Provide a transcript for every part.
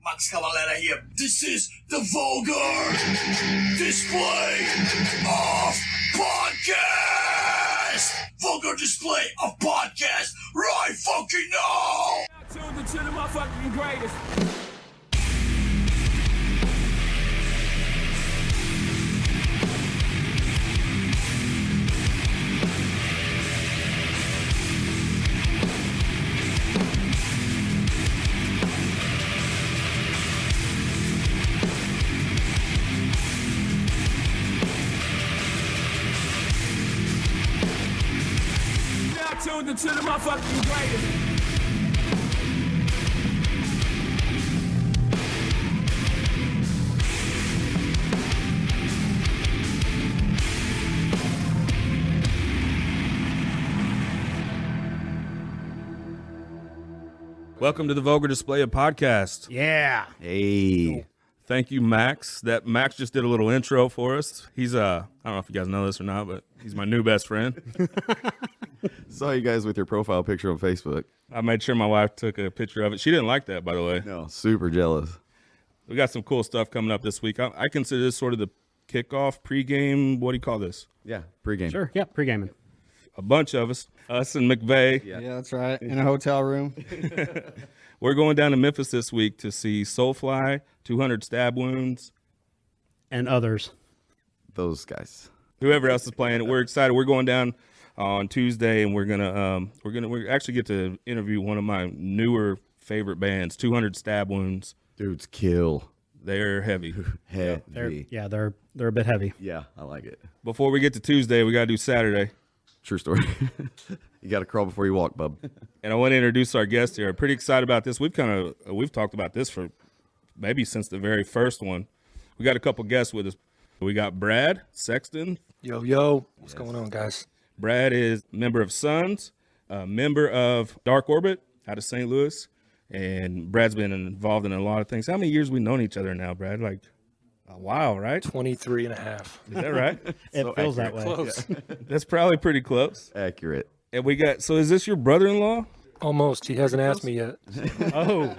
Max Cavalera here. This is the Vulgar Display of Podcast. Vulgar Display of Podcast right fucking now. Tuned into the motherfucking greatest. Tuned into the motherfucking greatest. Welcome to the Vulgar Display of Podcast. Yeah. Hey. Thank you, Max. Max just did a little intro for us. He's I don't know if you guys know this or not, but he's my new best friend. Saw you guys with your profile picture on Facebook. I made sure my wife took a picture of it. She didn't like that, by the way. No, super jealous. We got some cool stuff coming up this week. I consider this sort of the kickoff, pregame. What do you call this? Yeah, pregame. Sure. Yeah. Pre-gaming. A bunch of us and McVay. Yeah. Yeah, that's right. In a hotel room. We're going down to Memphis this week to see Soulfly, 200 Stab Wounds, And others. Those guys. whoever else is playing. We're excited. We're going down on Tuesday, and we're actually get to interview one of my newer favorite bands, 200 Stab Wounds. Dudes kill. They're heavy. Heavy. They're a bit heavy. Yeah, I like it. Before we get to Tuesday, we got to do Saturday. True story. You got to crawl before you walk, bub. And I want to introduce our guest here. I'm pretty excited about this. We've talked about this for maybe since the very first one. We got a couple guests with us. We got Brad Sexton. Yo, what's going on, guys? Brad is member of Sons, a member of Dark Orbit out of St. Louis, and Brad's been involved in a lot of things. How many years we known each other now, Brad? Like a while, right? 23 and a half. Is that right? It feels that way. Close. That's probably pretty close. Accurate. And we got, so is this your brother-in-law? Almost. He hasn't asked me yet. Oh.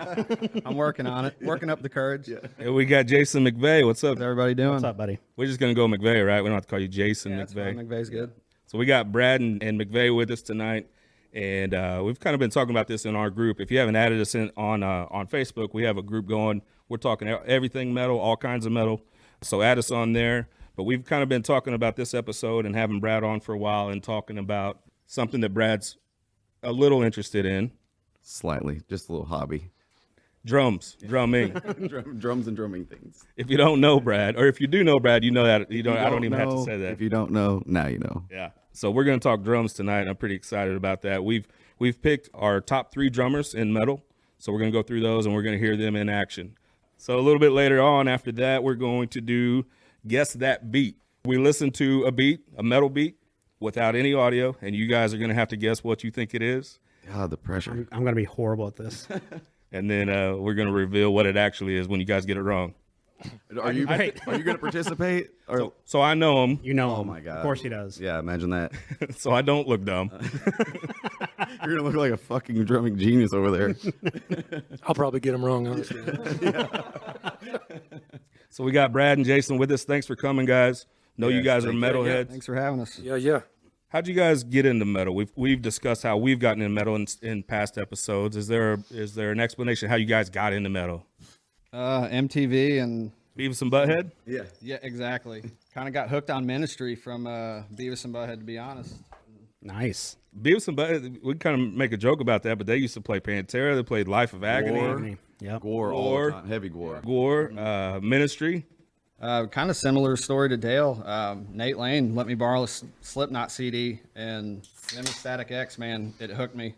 I'm working on it. Working up the courage. And we got Jason McVay. What's up? How's everybody doing? What's up, buddy? We're just going to go McVay, right? We don't have to call you Jason Yeah, that's McVay. fine. McVay's good. So we got Brad and McVay with us tonight, and we've kind of been talking about this in our group. If you haven't added us in on Facebook, we have a group going. We're talking everything metal, all kinds of metal. So add us on there. But we've kind of been talking about this episode and having Brad on for a while and talking about something that Brad's a little interested in. Slightly. Just a little hobby. Drumming. Drums and drumming things. If you don't know Brad, or if you do know Brad, you know that. You don't. I don't even have to say that. If you don't know, now you know. Yeah. So we're going to talk drums tonight, and I'm pretty excited about that. We've picked our top 3 drummers in metal, so we're going to go through those, and we're going to hear them in action. So a little bit later on, after that, we're going to do Guess That Beat. We listen to a beat, a metal beat, without any audio, and you guys are going to have to guess what you think it is. God, the pressure. I'm going to be horrible at this. And then we're going to reveal what it actually is when you guys get it wrong. Are you going to participate? Or So I know him, You know him. Oh, my God. Of course he does. Yeah, imagine that. so I don't look dumb. You're going to look like a fucking drumming genius over there. I'll probably get him wrong, honestly. So we got Brad and Jason with us. Thanks for coming, guys. Know you guys are thank you. metalheads. Thanks for having us. Yeah. How'd you guys get into metal? We've discussed how we've gotten into metal in past episodes. Is there an explanation how you guys got into metal? MTV and Beavis and Butthead? yeah, exactly. Kind of got hooked on Ministry from Beavis and Butthead, to be honest. Nice. Beavis and Butthead, we kind of make a joke about that, but they used to play Pantera. They played Life of Agony, Yep. Gore all the time. Heavy gore. Ministry. Kind of similar story to Dale. Nate Lane let me borrow a Slipknot CD, and them and Static X, man, it hooked me.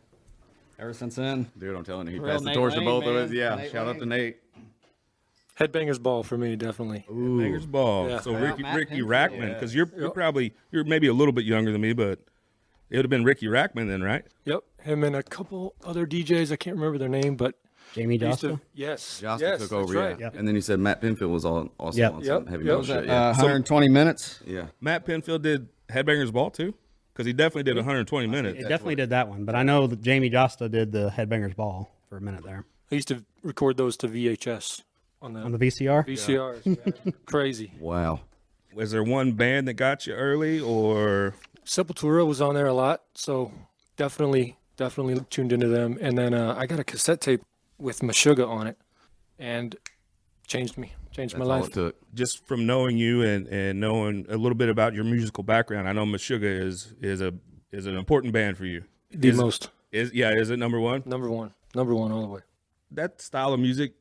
Ever since then. Dude, I'm telling you, he Real passed the Nate torch to Lane, both of man. us. Yeah, Nate shout out Lane. to Nate. Headbanger's Ball for me, definitely. Banger's Ball. Yeah. So Yeah, Ricky Matt Pinfield. Rackman, because you're maybe a little bit younger than me, but it would have been Ricky Rackman then, right? Yep. Him and a couple other DJs. I can't remember their name, but Jamie used Josta? to, yes. Josta yes, took over, that's right. yeah. Yep. And then you said Matt Pinfield was also Yep. on Yep. some heavy Yep. metal What was shit. that? Yeah. 120 minutes? Yeah. Matt Pinfield did Headbangers Ball too? Because he definitely did 120 minutes. It definitely did that one, but I know that Jamie Josta did the Headbangers Ball for a minute there. I used to record those to VHS on On the the VCR. VCRs. Yeah. Crazy. Wow. Was there one band that got you early, or Sepultura was on there a lot, so definitely tuned into them. And then I got a cassette tape with Meshuggah on it, and changed my That's all life. it took. just from knowing you and knowing a little bit about your musical background? I know Meshuggah is an important band for you. The most Is it number one? number one all the way. That style of music,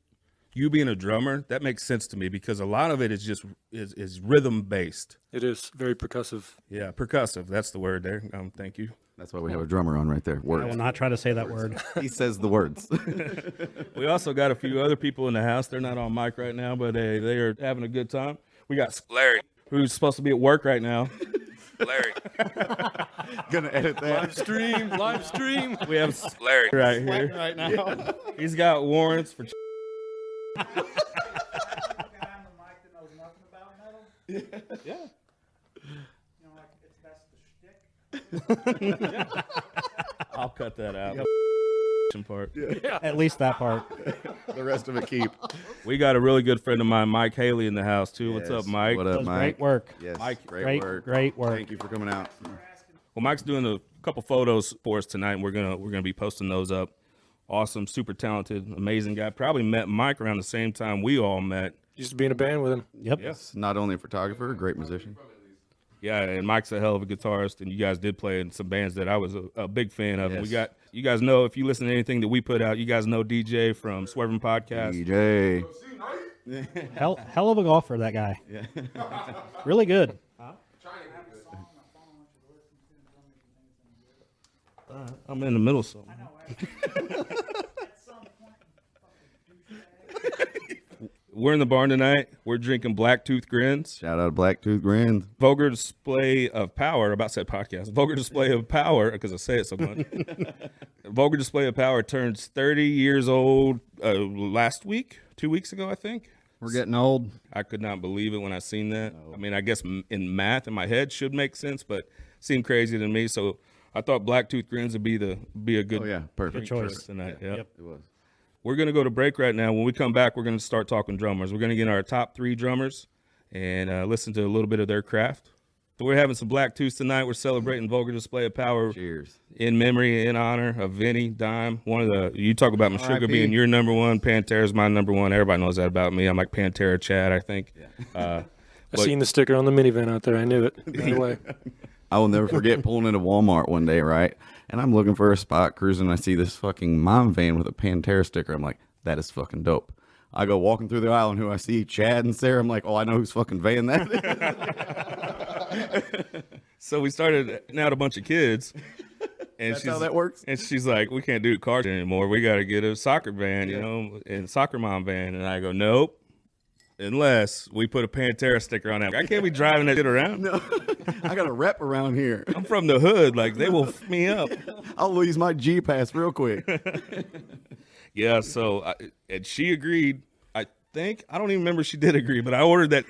you being a drummer, that makes sense to me because a lot of it is just is rhythm based. It is very percussive. Yeah, percussive. That's the word there. Thank you. That's why we have a drummer on right there. I will Words. not try to say that word. He says the words. We also got a few other people in the house. They're not on mic right now, but they are having a good time. We got Larry, who's supposed to be at work right now. Larry. Gonna edit that. Live stream. We have Larry right here. Right now. He's got warrants for. Yeah. I'll cut that out. Part. At least that part. The rest of it keep. We got a really good friend of mine, Mike Haley, in the house too. What's Yes. up, Mike? What up, Does Mike? great work. Yes, Mike, great work. Great work. Thank you for coming out. Well, Mike's doing a couple photos for us tonight. And we're gonna be posting those up. Awesome, super talented, amazing guy. Probably met Mike around the same time we all met. Used to be in a band with him. Yep. Yes. Not only a photographer, a great musician. Yeah, and Mike's a hell of a guitarist, and you guys did play in some bands that I was a big fan of. And we Yes. got, you guys know, if you listen to anything that we put out, you guys know DJ from Swerving Podcast. DJ. Hell of a golfer, that guy. Really good. I'm in the middle, so. We're in the barn tonight. We're drinking Black Tooth Grins. Shout out to Blacktooth Grand. Vulgar display of power. About said podcast. Vulgar display of power, because I say it so much. Vulgar display of power turns 30 years old last week, 2 weeks ago, I think. We're getting old. I could not believe it when I seen that. I mean, I guess in math in my head should make sense, but seemed crazy to me. So I thought Black Tooth Grins would be a good Oh, yeah. Perfect. drink for choice. us tonight. Yep. Yep. It was. We're going to go to break right now. When we come back, we're going to start talking drummers. We're going to get our top 3 drummers and listen to a little bit of their craft. So we're having some Black Tooths tonight. We're celebrating Vulgar Display of Power Cheers. in memory, in honor of Vinny, Dime. One of the, you talk about Meshuggah R.I.P. being your number one. Pantera's my number one. Everybody knows that about me. I'm like Pantera Chad, I think. I seen the sticker on the minivan out there. I knew it right away. I will never forget pulling into Walmart one day, right? And I'm looking for a spot, cruising. I see this fucking mom van with a Pantera sticker. I'm like, that is fucking dope. I go walking through the aisle, and who I see, Chad and Sarah. I'm like, oh, I know whose fucking van that is. So we started out a bunch of kids. And That's how that works? And she's like, we can't do cars anymore. We got to get a soccer van, you know, and soccer mom van. And I go, nope. Unless we put a Pantera sticker on that. I can't be driving that shit around. No, I got a rep around here. I'm from the hood. Like, they will f me up. I'll lose my G pass real quick. Yeah, so and she agreed. I don't even remember if she did agree, but I ordered that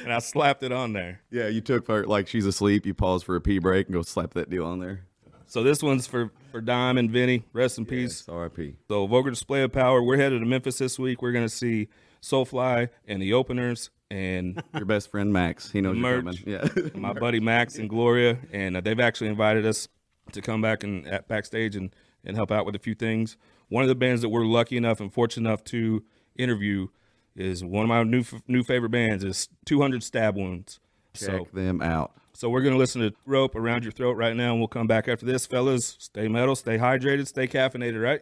and I slapped it on there. Yeah, you took her like she's asleep. You pause for a pee break and go slap that deal on there. So this one's for Dime and Vinny. Rest in peace. R.I.P. So Vulgar Display of Power. We're headed to Memphis this week. We're going to see Soulfly and the Openers and Your best friend Max. He knows you're Merch. coming. Yeah. my buddy Max and Gloria. And they've actually invited us to come back and at backstage and help out with a few things. One of the bands that we're lucky enough and fortunate enough to interview is one of my new favorite bands is 200 Stab Wounds. Check them out. So we're going to listen to Rope Around Your Throat right now, and we'll come back after this. Fellas, stay metal, stay hydrated, stay caffeinated, right?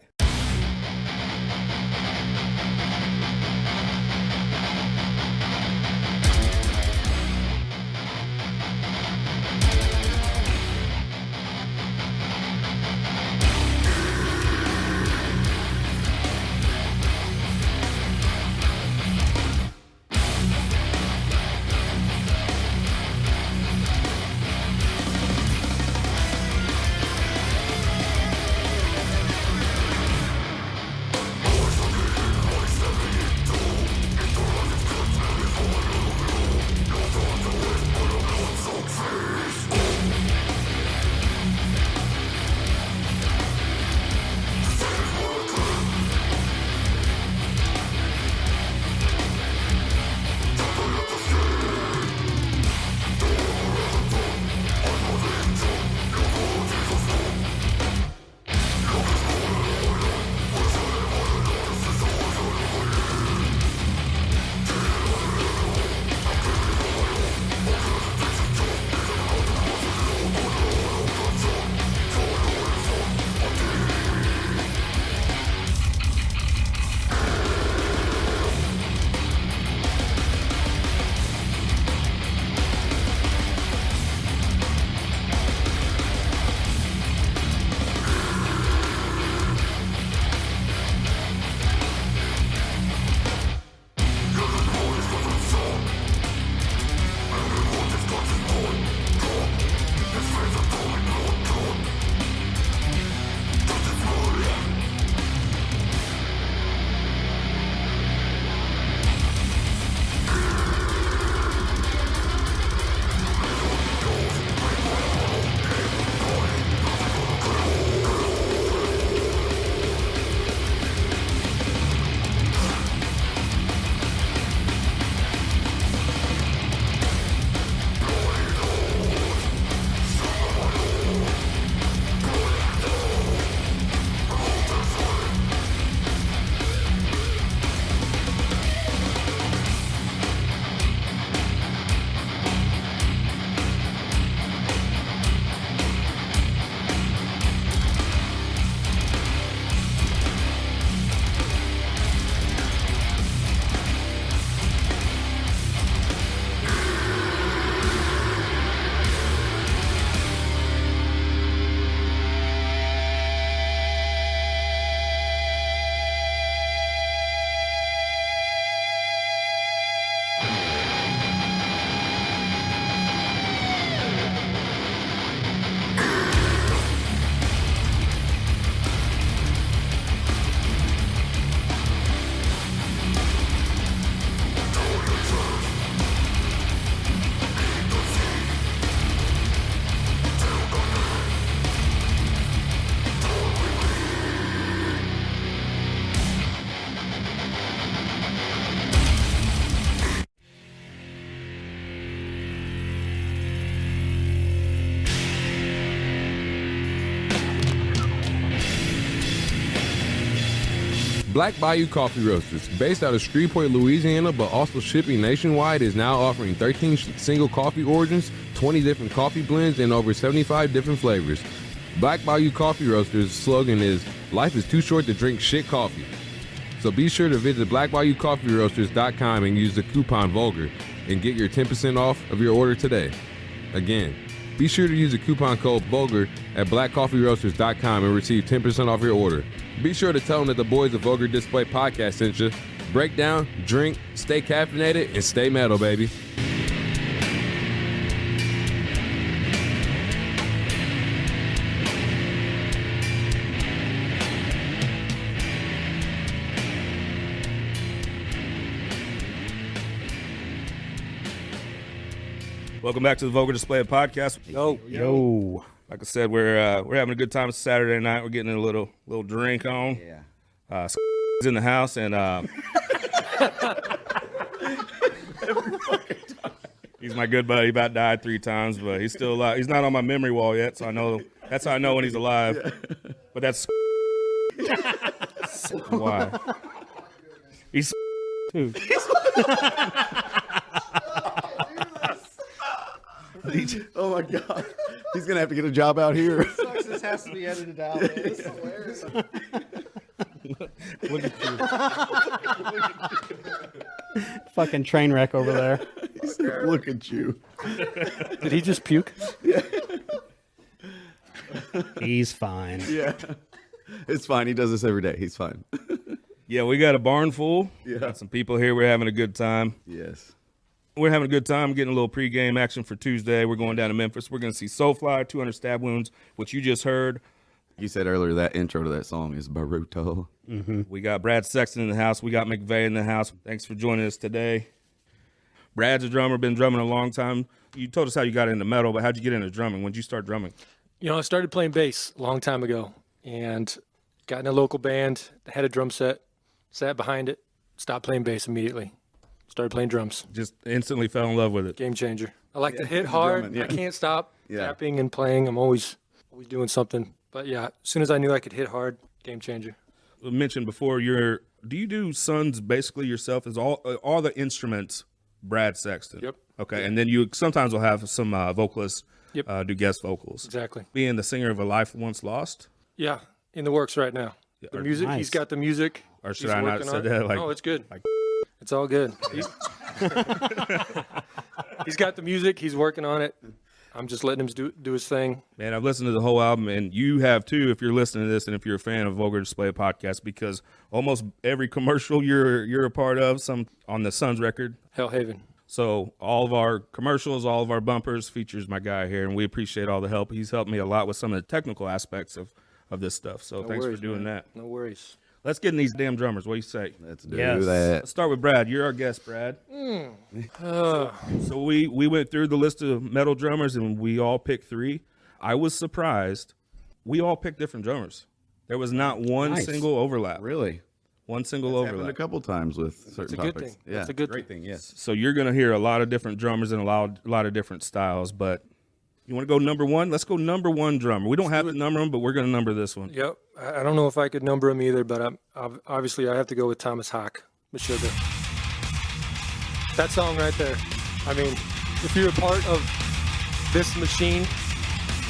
Black Bayou Coffee Roasters, based out of Shreveport, Louisiana, but also shipping nationwide, is now offering 13 single coffee origins, 20 different coffee blends, and over 75 different flavors. Black Bayou Coffee Roasters' slogan is, "Life is too short to drink shit coffee." So be sure to visit blackbayoucoffeeroasters.com and use the coupon Vulgar and get your 10% off of your order today. Again, be sure to use the coupon code Vulgar at blackcoffeeroasters.com and receive 10% off your order. Be sure to tell them that the boys of Vulgar Display Podcast sent you. Break down, drink, stay caffeinated, and stay metal, baby. Welcome back to the Vulgar Display Podcast. Yo. Like I said, we're having a good time. It's Saturday night. We're getting a little drink on. Yeah. Is in the house, and he's my good buddy. About died 3 times, but he's still alive. He's not on my memory wall yet, so I know that's how I know when he's alive. But that's why he's too. Oh my God. He's going to have to get a job out here. Sucks, this has to be edited out. Man. This is hilarious. Look at you. Fucking train wreck over there. Look at you. Did he just puke? He's fine. Yeah. It's fine. He does this every day. He's fine. Yeah, we got a barn full. Yeah. Got some people here. We're having a good time. Yes. We're having a good time, getting a little pregame action for Tuesday. We're going down to Memphis. We're going to see Soulfly, 200 Stab Wounds, which you just heard. You said earlier that intro to that song is Baruto. We got Brad Sexton in the house. We got McVay in the house. Thanks for joining us today. Brad's a drummer, been drumming a long time. You told us how you got into metal, but how'd you get into drumming? When'd you start drumming? You know, I started playing bass a long time ago and got in a local band, had a drum set, sat behind it, stopped playing bass immediately. Started playing drums. Just instantly fell in love with it. Game changer. I like to hit hard. drumming, yeah. I can't stop Yeah. tapping and playing. I'm always doing something. But yeah, as soon as I knew I could hit hard, game changer. I mentioned before, do you do Sons basically yourself? Is all the instruments Brad Sexton? Yep. Okay, and then you sometimes will have some vocalists Yep. do guest vocals. Exactly. Being the singer of A Life Once Lost, Yeah, in the works right now. The or- music, Nice. he's got the music. or should He's I not working say on it. that? Like, No, it's good. like- It's all good. He's got the music. He's working on it. I'm just letting him do his thing. Man, I've listened to the whole album, and you have too if you're listening to this and if you're a fan of Vulgar Display Podcast, because almost every commercial you're a part of, some on the Suns record. Hellhaven. So all of our commercials, all of our bumpers features my guy here, and we appreciate all the help. He's helped me a lot with some of the technical aspects of this stuff. So thanks worries, for doing man. that. No worries. Let's get in these damn drummers. What do you say? Let's do Yes. that. Let's start with Brad. You're our guest, Brad. So we went through the list of metal drummers, and we all picked 3. I was surprised. We all picked different drummers. There was not one Nice. single overlap. Really? One single Happened a overlap. couple times with certain a good topics. thing. Yeah. That's a good Great thing. thing. Yes. So you're going to hear a lot of different drummers and a lot of different styles, but you want to go number 1? Let's go number 1 drummer. We don't have to number them, but we're going to number this one. Yep. I don't know if I could number him either, but obviously I have to go with Thomas Hawk, Meshuggah. That song right there. I mean, if you're a part of this machine,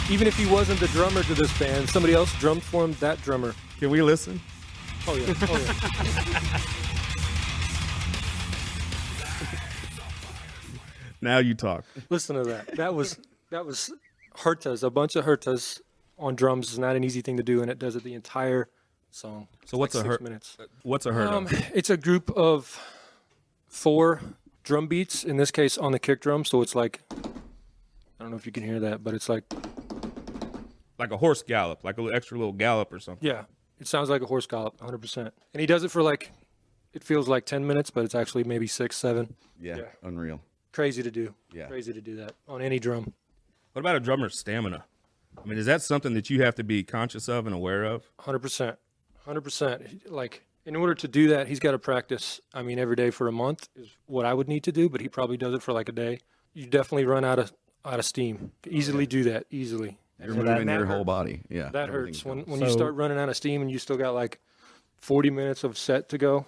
even if he wasn't the drummer to this band, somebody else drummed for him, that drummer. Can we listen? Oh, yeah. Oh, yeah. Now you talk. Listen to that. That was Hertas. A bunch of Hertas on drums is not an easy thing to do, and it does it the entire song. So what's like a 6 Hurt? minutes. What's a hurt? It's a group of 4 drum beats, in this case on the kick drum. So it's like, I don't know if you can hear that, but it's like, Like a horse gallop, like an extra little gallop or something. yeah, it sounds like a horse gallop, 100%. And he does it for like, it feels like 10 minutes, but it's actually maybe 6, 7. Yeah. Yeah. Unreal. Crazy to do. Yeah. Crazy to do that on any drum. What about a drummer's stamina? I mean, is that something that you have to be conscious of and aware of? 100%. 100%. Like, in order to do that, he's got to practice, I mean, every day for a month is what I would need to do, but he probably does it for like a day. You definitely run out of steam. Easily do that, easily. You're So that- moving your whole body. Yeah. That everything's hurts. When going. you So- start running out of steam and you still got like 40 minutes of set to go.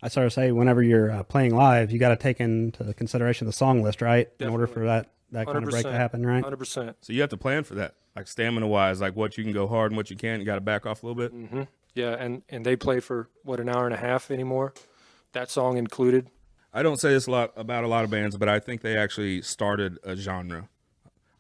I sort of say whenever you're playing live, you got to take into consideration the song list, right? In order for that kind of break to happen, right? 100%. So you have to plan for that, like stamina wise, like what you can go hard and what you can't. You got to back off a little bit. Mm-hmm. Yeah, and they play for, an hour and a half anymore? That song included. I don't say this about a lot of bands, but I think they actually started a genre.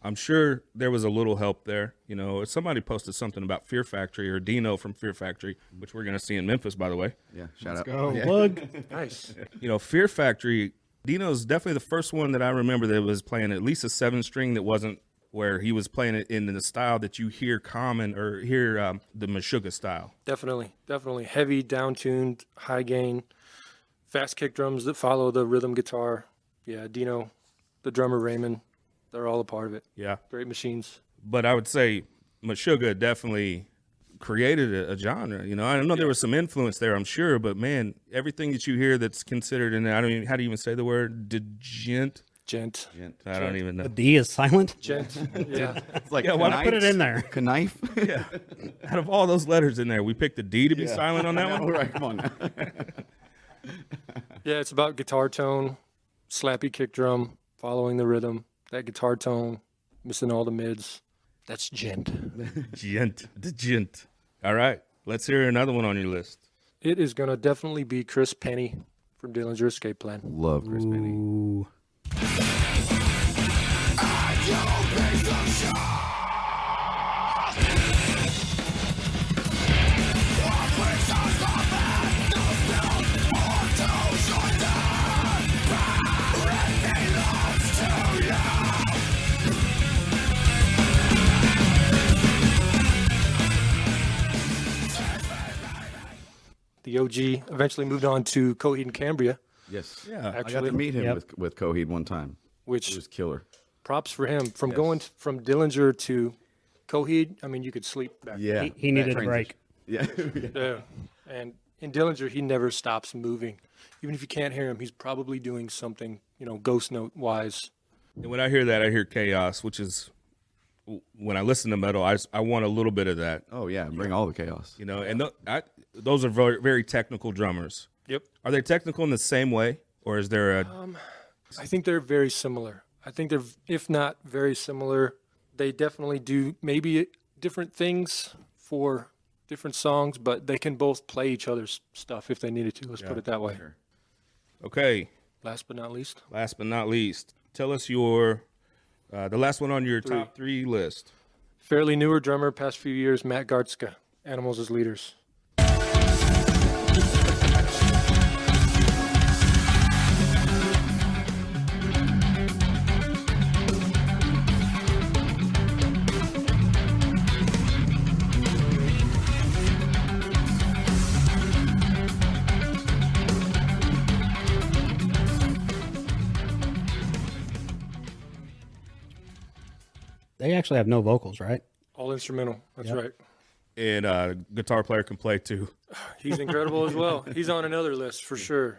I'm sure there was a little help there. You know, somebody posted something about Fear Factory or Dino from Fear Factory, which we're going to see in Memphis, by the way. Yeah, shout out. Go, Yeah. plug. Nice. You know, Fear Factory, Dino's definitely the first one that I remember that was playing at least a 7-string that wasn't where he was playing it in the style that you hear common or hear the Meshuggah style. Definitely. Heavy, down-tuned, high gain, fast kick drums that follow the rhythm guitar. Yeah, Dino, the drummer Raymond, they're all a part of it. Yeah. Great machines. But I would say Meshuggah definitely created a genre. You know, I know there was some influence there, I'm sure, but man, everything that you hear that's considered in, I don't even, how do you even say the word? Gent? Gent. I don't even know. The D is silent. Gent. Yeah. It's like Yeah, why not Put it in there. Knife. Yeah. Out of all those letters in there, we picked the D to be silent on that All one? right, come on now. Yeah, it's about guitar tone, slappy kick drum, following the rhythm, that guitar tone, missing all the mids. That's gent. Gent. All right. Let's hear another one on your list. It is going to definitely be Chris Penny from Dillinger Escape Plan. Love Chris Penny. Ooh. The OG eventually moved on to Coheed and Cambria, Yes. Yeah. I got actually. to meet him Yep. with Coheed one time. It which was killer. props for him. From going from Dillinger to Coheed, I mean, you could sleep back. Yeah. He needed that a break. Yeah. Yeah. And in Dillinger, he never stops moving. Even if you can't hear him, he's probably doing something, ghost note wise. And when I hear that, I hear chaos, which is when I listen to metal, I want a little bit of that, Oh yeah, bring all the chaos. you know. And those are very, very technical drummers. Yep. Are they technical in the same way, or is there a? I think they're very similar. I think they're, if not very similar, they definitely do maybe different things for different songs, but they can both play each other's stuff if they needed to. Let's put it that way. Okay. Last but not least, Last but not least, tell us your the last one on your top 3 list. fairly newer drummer, past few years, Matt Gartzka, Animals as Leaders. They actually have no vocals, right? All instrumental. That's right. And guitar player can play too. He's incredible as well. He's on another list for sure.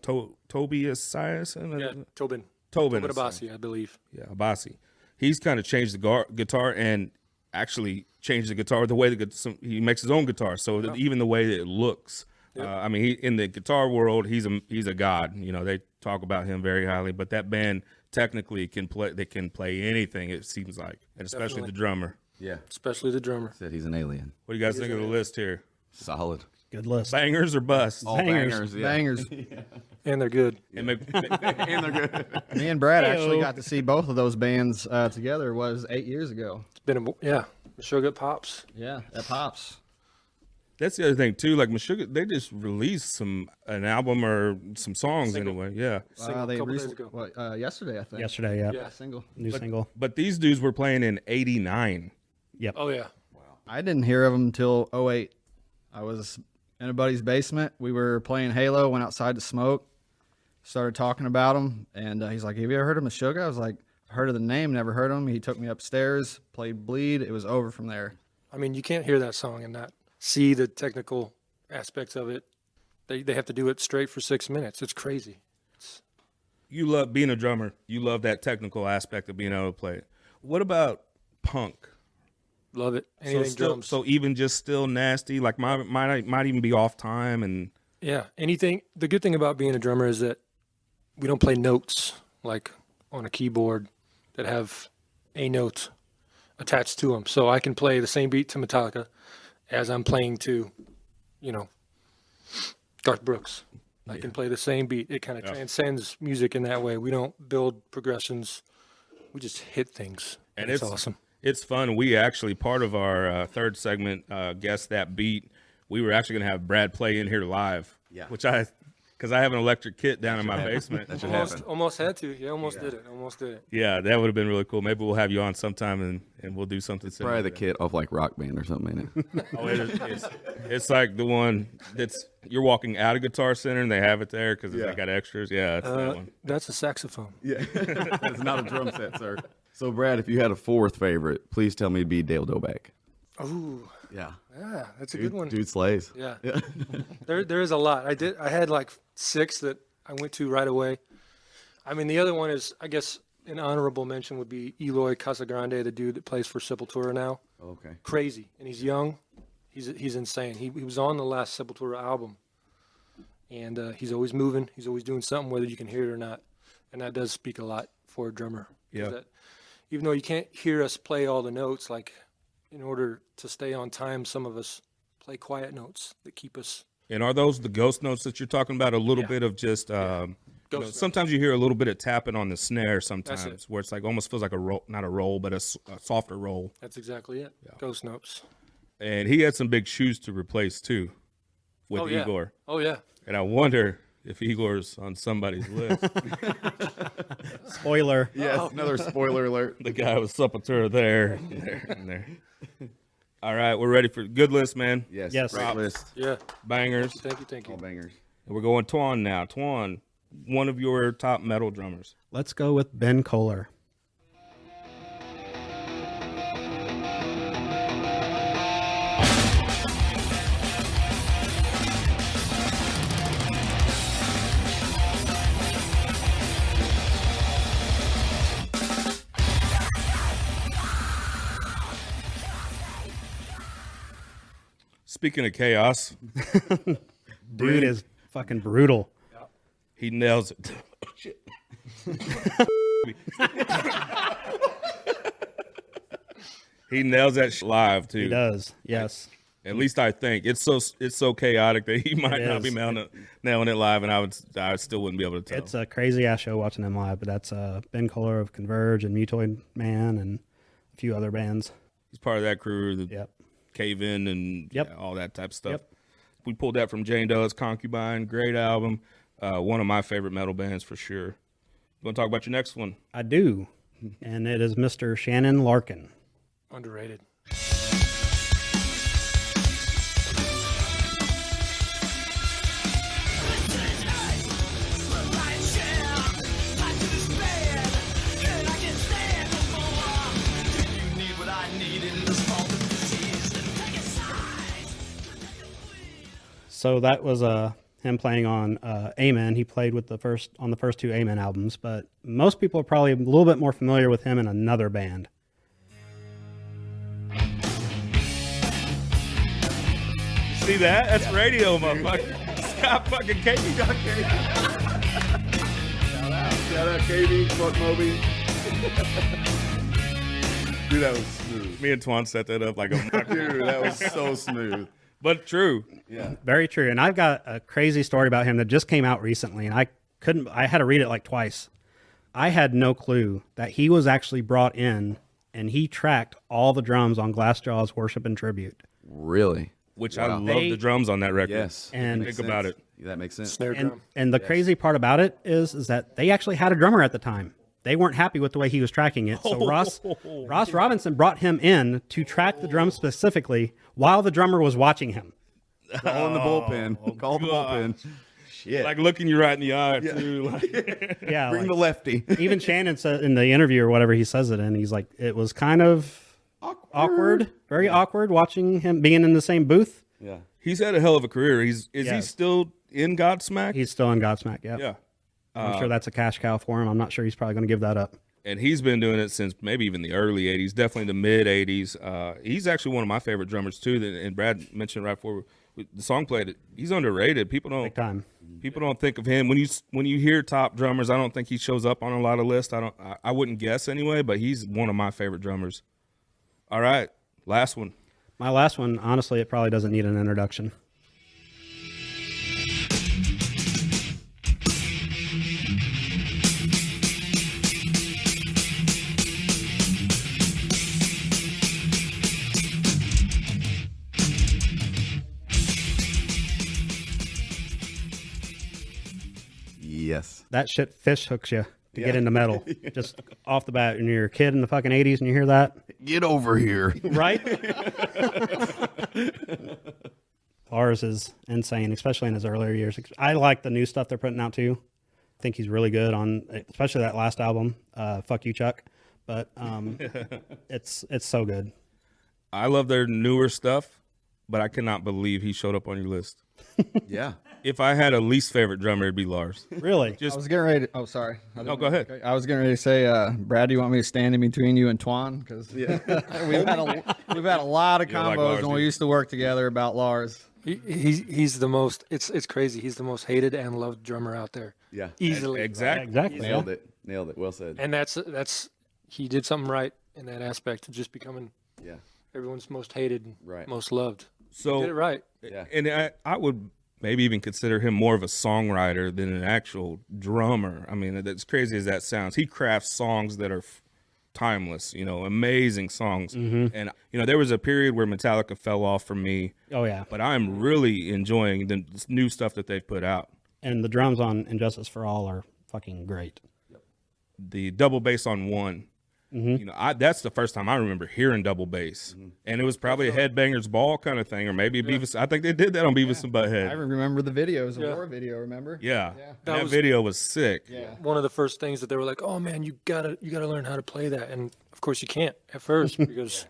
Tobias Sias? Yeah, Tobin. Tobin. Tobin Abasi, I believe. Yeah, Abasi. He's kind of changed the guitar and actually changed the guitar the way he makes his own guitar. So that even the way that it looks. I mean, in the guitar world, he's a god. You know, they talk about him very highly. But that band technically can play. They can play anything. It seems like, and especially Definitely. the drummer. Yeah. Especially the drummer. Said he's an alien. What do you guys think of the list here? Solid. Good list. Bangers or busts? All Bangers. bangers. Yeah. Bangers. And they're good. And And they're good. Me and Brad actually Heyo. got to see both of those bands together. Was 8 years ago. It's been Meshuggah Pops. Yeah, at Pops. That's the other thing too. Like Meshuggah, they just released an album or some songs anyway. Yeah. Single They a couple days recently, ago. yesterday, I think. Yesterday, yeah. Yeah. Single. New single. But these dudes were playing in '89. Yep. Oh yeah. I didn't hear of them until 08. I was in a buddy's basement. We were playing Halo, went outside to smoke, started talking about them, and he's like, "Have you ever heard of Meshuggah?" I was like, "I've heard of the name, never heard of him." He took me upstairs, played Bleed. It was over from there. I mean, you can't hear that song and not see the technical aspects of it. They have to do it straight for 6 minutes. It's crazy. You love being a drummer. You love that technical aspect of being able to play it. What about punk? Love it. Anything drums. So even just still nasty, like might even be off time and. Yeah, anything. The good thing about being a drummer is that we don't play notes like on a keyboard that have a note attached to them. So I can play the same beat to Metallica as I'm playing to, Garth Brooks. I can play the same beat. It kind of transcends music in that way. We don't build progressions. We just hit things. And it's awesome. It's fun. We actually, part of our third segment, Guess That Beat, we were actually going to have Brad play in here live. Yeah. Because I have an electric kit down in my basement. That should happen. Almost had to. Yeah, almost did it. Yeah, that would have been really cool. Maybe we'll have you on sometime and we'll do something similar. Probably the kit off like Rock Band or something, ain't it? Oh, it's like the one that's you're walking out of Guitar Center and they have it there because they got extras. Yeah, that's that one. That's a saxophone. Yeah. It's not a drum set, sir. So, Brad, if you had a fourth favorite, please tell me it'd be Dale Doback. Ooh. Yeah. Yeah, that's a good one. Dude slays. Yeah. There is a lot. I had like 6 that I went to right away. I mean, the other one is, I guess, an honorable mention would be Eloy Casagrande, the dude that plays for Sepultura now. Okay. Crazy. And he's young. He's insane. He was on the last Sepultura album. And he's always moving. He's always doing something, whether you can hear it or not. And that does speak a lot for a drummer. Yeah. That, even though you can't hear us play all the notes, like in order to stay on time, some of us play quiet notes that keep us. And are those the ghost notes that you're talking about? A little bit of just, sometimes you hear a little bit of tapping on the snare sometimes where it's like almost feels like a roll, not a roll, but a softer roll. That's exactly it. Yeah. Ghost notes. And he had some big shoes to replace too with Igor. Oh, yeah. And I wonder if Igor's on somebody's list. Spoiler. Yes, another spoiler alert. The guy with Sepultura there. All right, we're ready for good list, man. Yes. Great list. Yeah. Bangers. Thank you. All bangers. And we're going Twan now. Twan, one of your top metal drummers. Let's go with Ben Kohler. Speaking of chaos, dude is fucking brutal. He nails it. Shit. He nails that live too. He does. Yes. At least I think it's so chaotic that he might not be nailing it live, and I still wouldn't be able to tell. It's a crazy ass show watching him live, but that's Ben Kohler of Converge and Mutoid Man and a few other bands. He's part of that crew. Yep. Cave In and all that type of stuff. Yep. We pulled that from Jane Doe's Concubine. Great album. One of my favorite metal bands for sure. You want to talk about your next one? I do. And it is Mr. Shannon Larkin. Underrated. So that was him playing on Amen. He played with on the first 2 Amen albums, but most people are probably a little bit more familiar with him in another band. See that? That's radio, motherfucker. Scott fucking KB. Shout out KB, fuck Moby. Dude, that was smooth. Me and Twan set that up like a Dude, that was so smooth. But true. Yeah. Very true. And I've got a crazy story about him that just came out recently, and I had to read it like twice. I had no clue that he was actually brought in and he tracked all the drums on Glassjaw's Worship and Tribute. Really? Which I love the drums on that record. Yes. And think about it. Yeah, that makes sense. Snare drum. And the crazy part about it is that they actually had a drummer at the time. They weren't happy with the way he was tracking it. So Ross Robinson brought him in to track the drums specifically while the drummer was watching him. Call in the bullpen. Call the bullpen. Shit. Like looking you right in the eye, too. Like, Yeah. Bring the lefty. Even Shannon said in the interview or whatever he says it in, he's like, it was kind of awkward, very awkward watching him being in the same booth. Yeah. he's had a hell of a career. Is he still in Godsmack? He's still in Godsmack, Yeah. I'm sure that's a cash cow for him. I'm not sure he's probably going to give that up. and he's been doing it since maybe even the early 80s, definitely the mid 80s. He's actually one of my favorite drummers too. And Brad mentioned right before the song played, he's underrated. People don't think of him when you hear top drummers. I don't think he shows up on a lot of lists. I wouldn't guess anyway, but he's one of my favorite drummers. All right, last one. My last one, honestly, it probably doesn't need an introduction. Yes. That shit fish hooks you to get into metal. Just off the bat, when you're a kid in the fucking 80s and you hear that. Get over here. Right? Lars is insane, especially in his earlier years. I like the new stuff they're putting out too. I think he's really good on, especially that last album, Fuck You, Chuck. But it's so good. I love their newer stuff, but I cannot believe he showed up on your list. Yeah. If I had a least favorite drummer, it'd be Lars. Really? I was getting ready to, oh, sorry. No, go ahead. Okay. I was getting ready to say, Brad, do you want me to stand in between you and Twan? Because we've had a lot of You like combos Lars, when we dude. used to work together about Lars. He's the most. It's crazy. He's the most hated and loved drummer out there. Yeah. Easily. Exactly. Exactly. Nailed it. Nailed it. Well said. And that's he did something right in that aspect of just becoming Yeah. everyone's most hated, and Right. most loved. So Did it right. Yeah. And I would maybe even consider him more of a songwriter than an actual drummer. I mean, as crazy as that sounds, he crafts songs that are timeless, amazing songs. And, there was a period where Metallica fell off for me, Oh, yeah. but I'm really enjoying the new stuff that they've put out. And the drums on Injustice for All are fucking great. The double bass on One, that's the first time I remember hearing double bass. And it was probably a Headbangers Ball kind of thing, or maybe Beavis. I think they did that on Beavis and Butthead. I remember the videos, the Yeah. war video, remember? Yeah. That That was- video was sick. Yeah. One of the first things that they were like, "Oh man, you gotta learn how to play that." And of course you can't at first because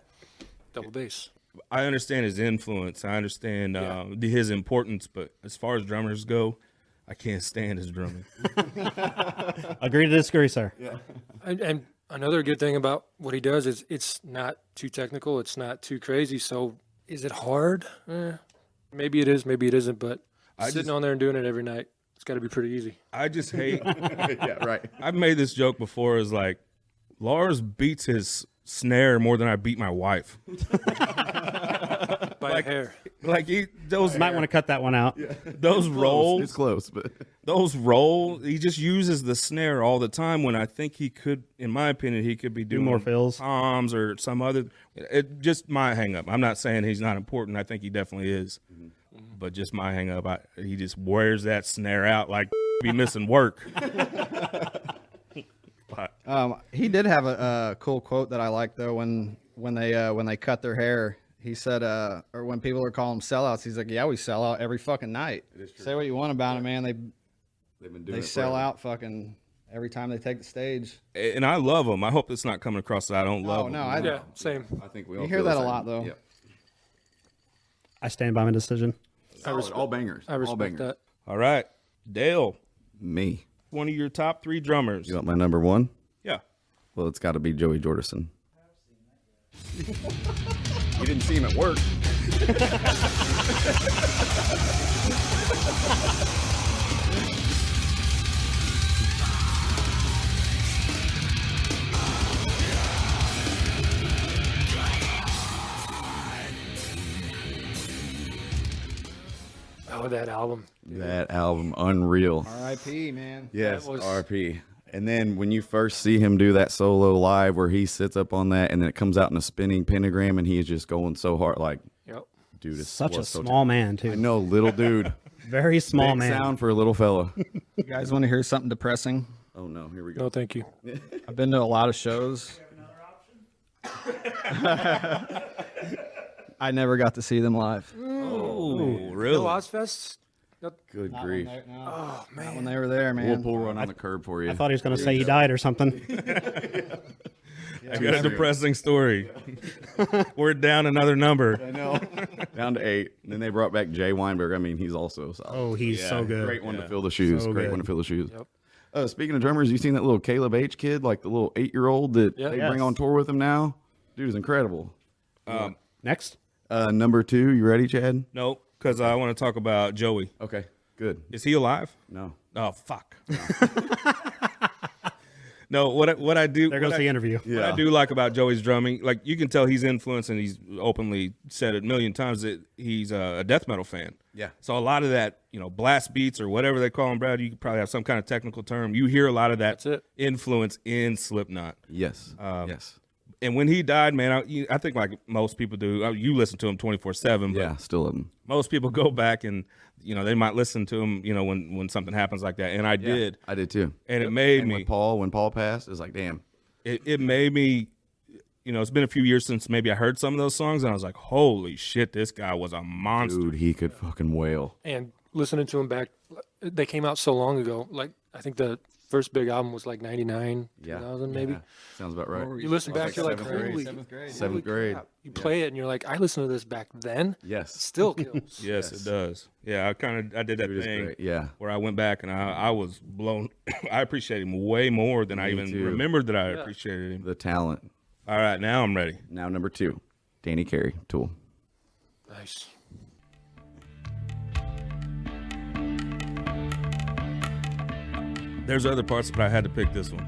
double bass. I understand his influence. I understand his importance, but as far as drummers go, I can't stand his drumming. Agree to disagree, sir. And another good thing about what he does is it's not too technical. It's not too crazy. So is it hard? Maybe it is. Maybe it isn't. But sitting on there and doing it every night, it's got to be pretty easy. I just hate. Yeah, right. I've made this joke before. Is like Lars beats his snare more than I beat my wife. By a hair. Like those You might want to cut that one out. those rolls. It's close, but Those rolls, he just uses the snare all the time when I think he could, in my opinion, he could be doing more fills. toms or some other. It just my hang up. I'm not saying he's not important. I think he definitely is. But just my hang up, he just wears that snare out like be missing work. He did have a cool quote that I like though when they cut their hair. He said, or when people are calling them sellouts, he's like, "Yeah, we sell out every fucking night. Say what you want about it, man. they've been doing They it sell forever. out fucking every time they take the stage." And I love him. I hope it's not coming across that I don't love him. no, Yeah, same. I think we all You hear feel the that a same. lot, though. Yeah. I stand by my decision. Solid. All bangers. I all respect bangers. that. All right, Dale, Me. one of your top 3 drummers. You want my number one? Yeah. Well, it's got to be Joey Jordison. You didn't see him at work. Oh, that album. That album, unreal. R.I.P. man. Yes, That was- RP. And then when you first see him do that solo live where he sits up on that and then it comes out in a spinning pentagram and he is just going so hard, like, Yep. dude, it's Such a was so small man, too. I know, little dude. Very small Big man. sound for a little fella. You guys want to hear something depressing? Oh no, here we go. No, thank you. I've been to a lot of shows. I never got to see them live. Oh, No really? Ozfests? Good grief. Oh man. When they were there, man. We'll pull run on the curb for you. I thought he was going to say he died or something. I got a depressing story. We're down another number. I know. Down to 8. And then they brought back Jay Weinberg. I mean, he's also solid. Oh, he's so good. Great one to fill the shoes. So Great good. one to fill the shoes. Yep. Speaking of drummers, you seen that little Caleb H kid, like the little 8-year-old that Yeah. they Yes. bring on tour with him now? Dude is incredible. Next. Number 2, you ready, Chad? No, because I want to talk about Joey. Okay, good. Is he alive? No. Oh fuck. No, what I do. There goes the interview. What I do like about Joey's drumming, like you can tell he's influenced, and he's openly said it a million times that he's a death metal fan. Yeah. So a lot of that, blast beats or whatever they call them, Brad. You could probably have some kind of technical term. You hear a lot of that That's it. influence in Slipknot. Yes. Yes. And when he died, man, I think like most people do. You listen to him 24/7. But Yeah, still love him. most people go back and they might listen to him. When something happens like that, and I did. I did too. And it made And me. with Paul, when Paul passed, it was like, damn. It made me, it's been a few years since maybe I heard some of those songs, and I was like, holy shit, this guy was a monster. Dude, he could fucking wail. And listening to them back, they came out so long ago. Like, I think the first big album was like 99, 2000 maybe. Yeah, sounds about right. You listen back, you're like, holy, Seventh grade. you play it and you're like, I listened to this back then. Yes. Still kills. Yes, it does. Yeah, I did that Dude is thing great. Yeah. where I went back and I was blown. I appreciate him way more than I even too. remembered that I appreciated him. The talent. All right, now I'm ready. Now number 2, Danny Carey, Tool. Nice. There's other parts, but I had to pick this one.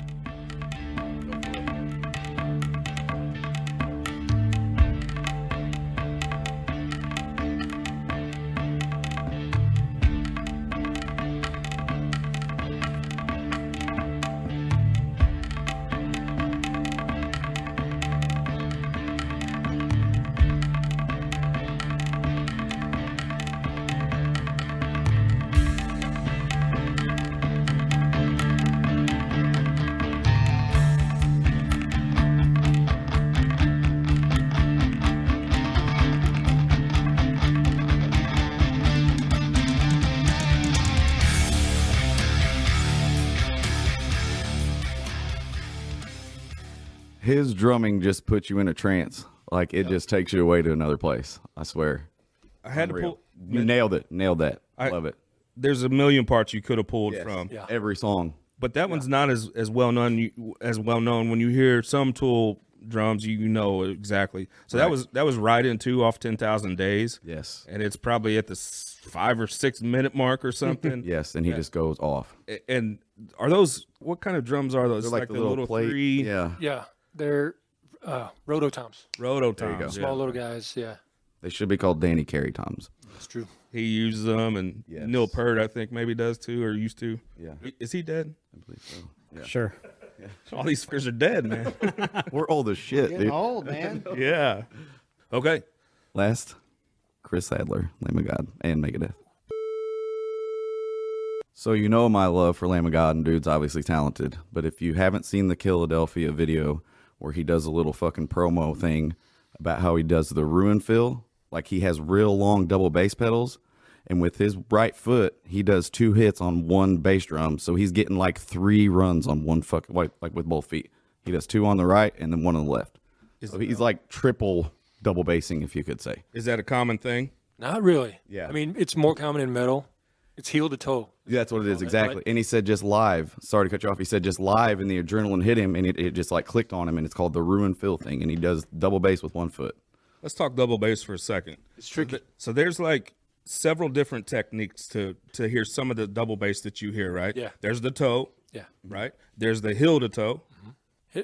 His drumming just puts you in a trance. Like it just takes you away to another place. I swear. I had Unreal. to pull. You nailed it. Nailed that. Love it. There's a million parts you could have pulled from. Yeah. Every song. But that one's not as well known when you hear some Tool drums, you know exactly. So that was right in 2 off 10,000 Days. Yes. And it's probably at the 5 or 6 minute mark or something. Yes, and he just goes off. And are those what kind of drums are those? They're like the little plate. 3 Yeah. Yeah. They're rototoms. rototoms. go. Small little guys. Yeah. They should be called Danny Carey toms. That's true. He uses them, and Yes. Neil Peart I think maybe does too, or used to. Yeah. Is he dead? I believe so. Yeah. Sure. All these fuckers are dead, man. We're old as shit, dude. old, man. Yeah. Okay. Last, Chris Sadler, Lamb of God, and Megadeth. So you know my love for Lamb of God, and dude's obviously talented. But if you haven't seen the Philadelphia video where he does a little fucking promo thing about how he does the ruin fill, like he has real long double bass pedals, and with his right foot, he does 2 hits on one bass drum, so he's getting like 3 runs on one fucking, like with both feet. He does 2 on the right and then 1 on the left. So he's like triple double bassing, if you could say. Is that a common thing? Not really. Yeah. I mean, it's more common in metal. It's heel to toe. Yeah, that's what it is, exactly. Right. And he said just live, sorry to cut you off, he said just live, and the adrenaline hit him, and it just like clicked on him, and it's called the ruin fill thing, and he does double bass with 1 foot. Let's talk double bass for a second. It's tricky. So there's like several different techniques to hear some of the double bass that you hear, right? Yeah. There's the toe, Yeah. right? There's the heel to toe.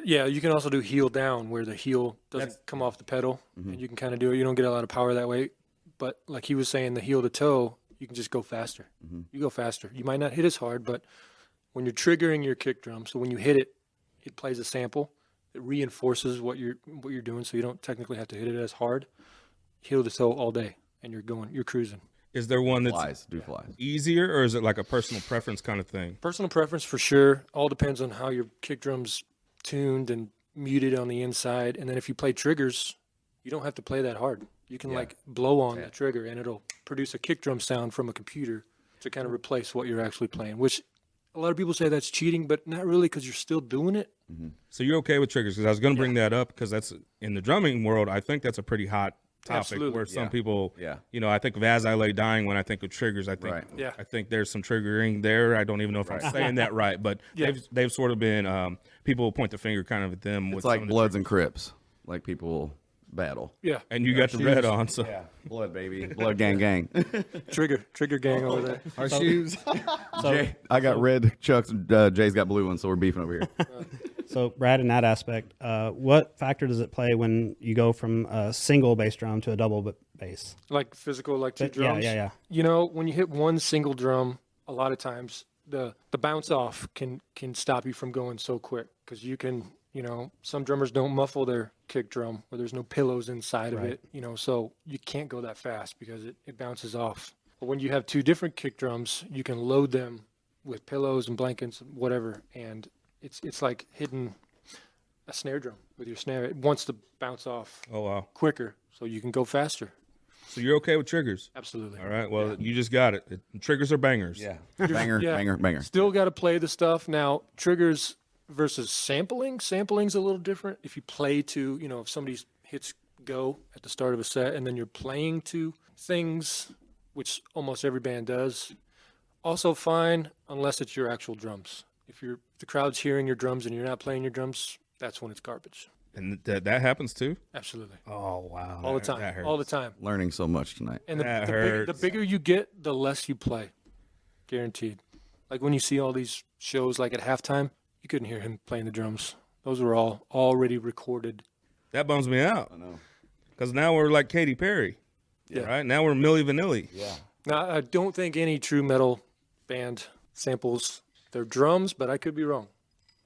Yeah, you can also do heel down where the heel doesn't come off the pedal, and you can kind of do it. You don't get a lot of power that way, but like he was saying, the heel to toe, you can just go faster. You go faster. You might not hit as hard, but when you're triggering your kick drum, so when you hit it, it plays a sample. It reinforces what you're doing, so you don't technically have to hit it as hard. Heel to toe all day, and you're cruising. Is there one that's Flies, do flies. easier, or is it like a personal preference kind of thing? Personal preference for sure. All depends on how your kick drum's tuned and muted on the inside. And then if you play triggers, you don't have to play that hard. You can like blow on the trigger and it'll produce a kick drum sound from a computer to kind of replace what you're actually playing, which a lot of people say that's cheating, but not really because you're still doing it. So you're okay with triggers? Because I was going to bring that up because that's in the drumming world. I think that's a pretty hot topic Absolutely. where some Yeah. people, Yeah. you know, I think of As I Lay Dying when I think of triggers. I think, Right. Yeah. I think there's some triggering there. I don't even know if I'm saying that right, but Yeah. they've sort of been people point the finger kind of at them. It's with like some of the Bloods and Crips, like people will battle. Yeah. and you got the red on, so Blood, baby. Blood gang gang. Trigger gang over there. Our shoes. Jay, I got red Chucks, and Jay's got blue ones, so we're beefing over here. So, Brad, in that aspect, what factor does it play when you go from a single bass drum to a double bass? Like physical, like two But- yeah, drums. yeah. You know, when you hit one single drum, a lot of times the bounce off can stop you from going so quick because you can, you know, some drummers don't muffle their kick drum or there's no pillows inside of it, you know, so you can't go that fast because it bounces off. But when you have two different kick drums, you can load them with pillows and blankets and whatever, and it's like hitting a snare drum with your snare. It wants to bounce off oh wow. quicker so you can go faster. So you're okay with triggers? Absolutely. All right. Well, you just got it. Triggers are bangers. Yeah. Banger, Yeah. banger, banger. Still got to play the stuff. Now, triggers versus sampling. Sampling's a little different. If you play to, you know, if somebody hits go at the start of a set and then you're playing to things, which almost every band does, also fine unless it's your actual drums. If the crowd's hearing your drums and you're not playing your drums, that's when it's garbage. And that happens too. Absolutely. Oh, wow. All the that time. hurts. All the time. Learning so much tonight. And That the hurts. bigger you get, the less you play. Guaranteed. Like when you see all these shows like at halftime, you couldn't hear him playing the drums. Those were all already recorded. That bums me out. I know. Because now we're like Katy Perry. Yeah. Right? Now we're Milli Vanilli. Yeah. Now, I don't think any true metal band samples their drums, but I could be wrong.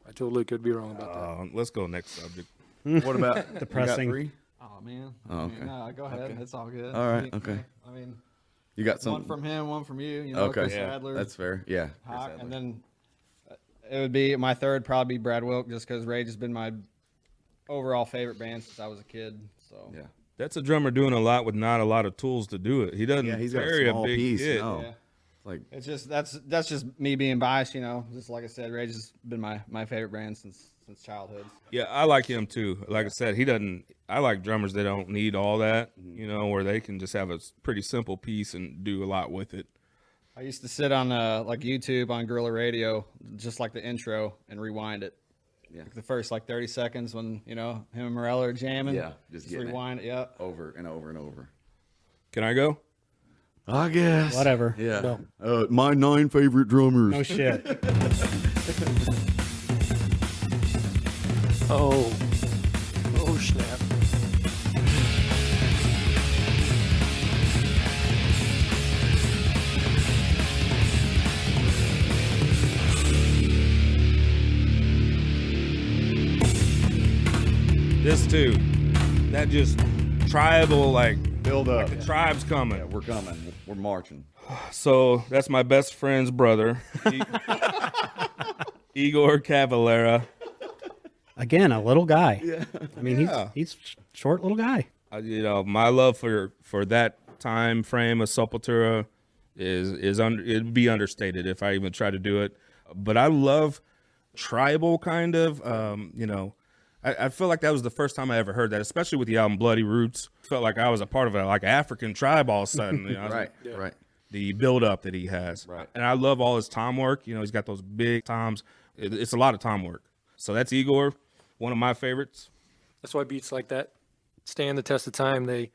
I totally could be wrong about that. Let's go next subject. What about Depressing. You got three? Oh man. Oh, okay. No, go ahead. It's all good. All right, okay. I mean, You got some. one from him, one from you. You know, Okay. Chris Adler, That's fair. Yeah. Hawk, Chris and Adler. then it would be my third, probably Brad Wilk, just because Rage has been my overall favorite band since I was a kid. So Yeah. That's a drummer doing a lot with not a lot of tools to do it. He doesn't Yeah, he's got carry a small big piece. kit. No. Yeah. Like, it's just that's just me being biased, you know. Just like I said, Rage has been my favorite band since childhood. Yeah, I like him too. Like I said, he doesn't. I like drummers that don't need all that, you know, where they can just have a pretty simple piece and do a lot with it. I used to sit on like YouTube on Guerrilla Radio, just like the intro, and rewind it. Yeah. Like the first like 30 seconds when him and Morella are jamming. Yeah, just getting it. rewind it. Yeah. over and over and over. Can I go? I guess. Whatever. Yeah. My 9 favorite drummers. No shit. Oh snap. This too. That just tribal, like Build up. the tribe's coming. Yeah, we're coming. We're marching. So that's my best friend's brother, Igor Cavalera. Again, a little guy. Yeah. I mean, Yeah. he's short little guy. You know, my love for that time frame of Sepultura it'd be understated if I even try to do it. But I love tribal kind of. You know, I feel like that was the first time I ever heard that, especially with the album Bloody Roots. Felt like I was a part of a like African tribe all of a sudden. You know? Right. Right. The build up that he has. Right. And I love all his tom work. You know, he's got those big toms. It's a lot of tom work. So that's Igor, one of my favorites. That's why beats like that stand the test of time. They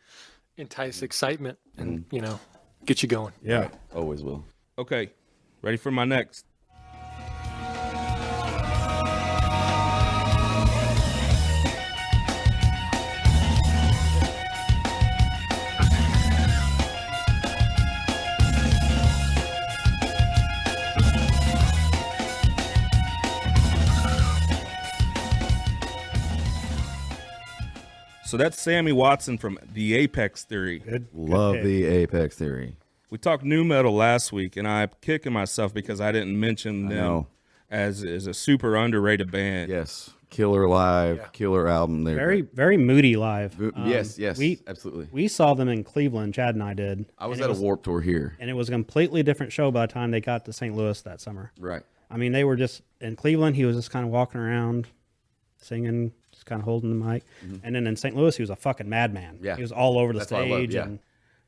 entice excitement and, get you going. Yeah. Always will. Okay. Ready for my next. So that's Sammy Watson from the Apex Theory. Good. Love pick. the Apex Theory. We talked new metal last week, and I'm kicking myself because I didn't mention them know. as a super underrated band. Yes. Killer live, killer album. They're Very, very moody live. yes, we- absolutely. We saw them in Cleveland. Chad and I did. I was and at a Warped Tour here. and it was a completely different show by the time they got to St. Louis that summer. Right. I mean, they were just in Cleveland. He was just kind of walking around, singing, just kind of holding the mic. And then in St. Louis, he was a fucking madman. Yeah. He was all over the That's what I love, stage. yeah. And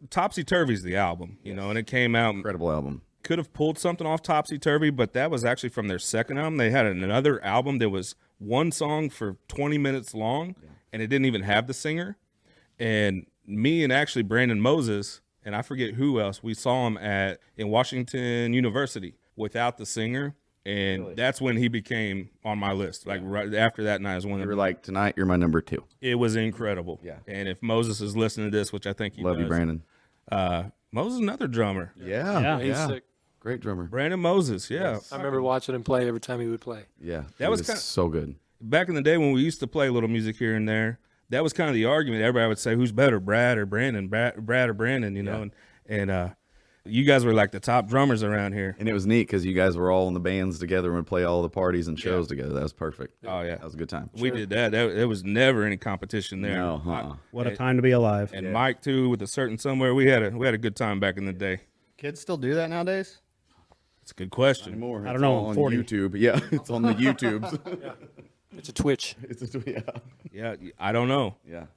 Topsy Turvy's the album, you know, and it came out. Incredible album. Could have pulled something off Topsy Turvy, but that was actually from their second album. They had another album that was one song for 20 minutes long, and it didn't even have the singer. And me and actually Brandon Moses, and I forget who else, we saw him in Washington University without the singer. And that's when he became on my list. Like right after that night is when You were like, tonight you're my number 2. it was incredible. Yeah. And if Moses is listening to this, which I think he Love does, you, Brandon. Moses is another drummer. Yeah. He's sick. Great drummer. Brandon Moses, yeah. I remember watching him play every time he would play. Yeah. That he was was kinda- so good. Back in the day when we used to play a little music here and there, that was kind of the argument. Everybody would say, who's better, Brad or Brandon? Brad or Brandon, you know? And you guys were like the top drummers around here. And it was neat because you guys were all in the bands together and would play all the parties and shows together. That was perfect. Oh, yeah. That was a good time. We did that. There was never any competition there. No, what a time to be alive. And Mike, too, with a certain somewhere. We had a good time back in the day. Kids still do that nowadays? It's a good question. More. I don't know, It's all on 40. YouTube. Yeah, it's on the YouTubes. It's a Twitch. Yeah, I don't know. Yeah.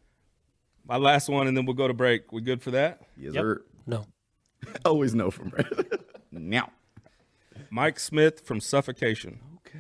My last one, and then we'll go to break. We good for that? Yes, Yep. sir. No. Always know from Brad. Now. Mike Smith from Suffocation. Okay.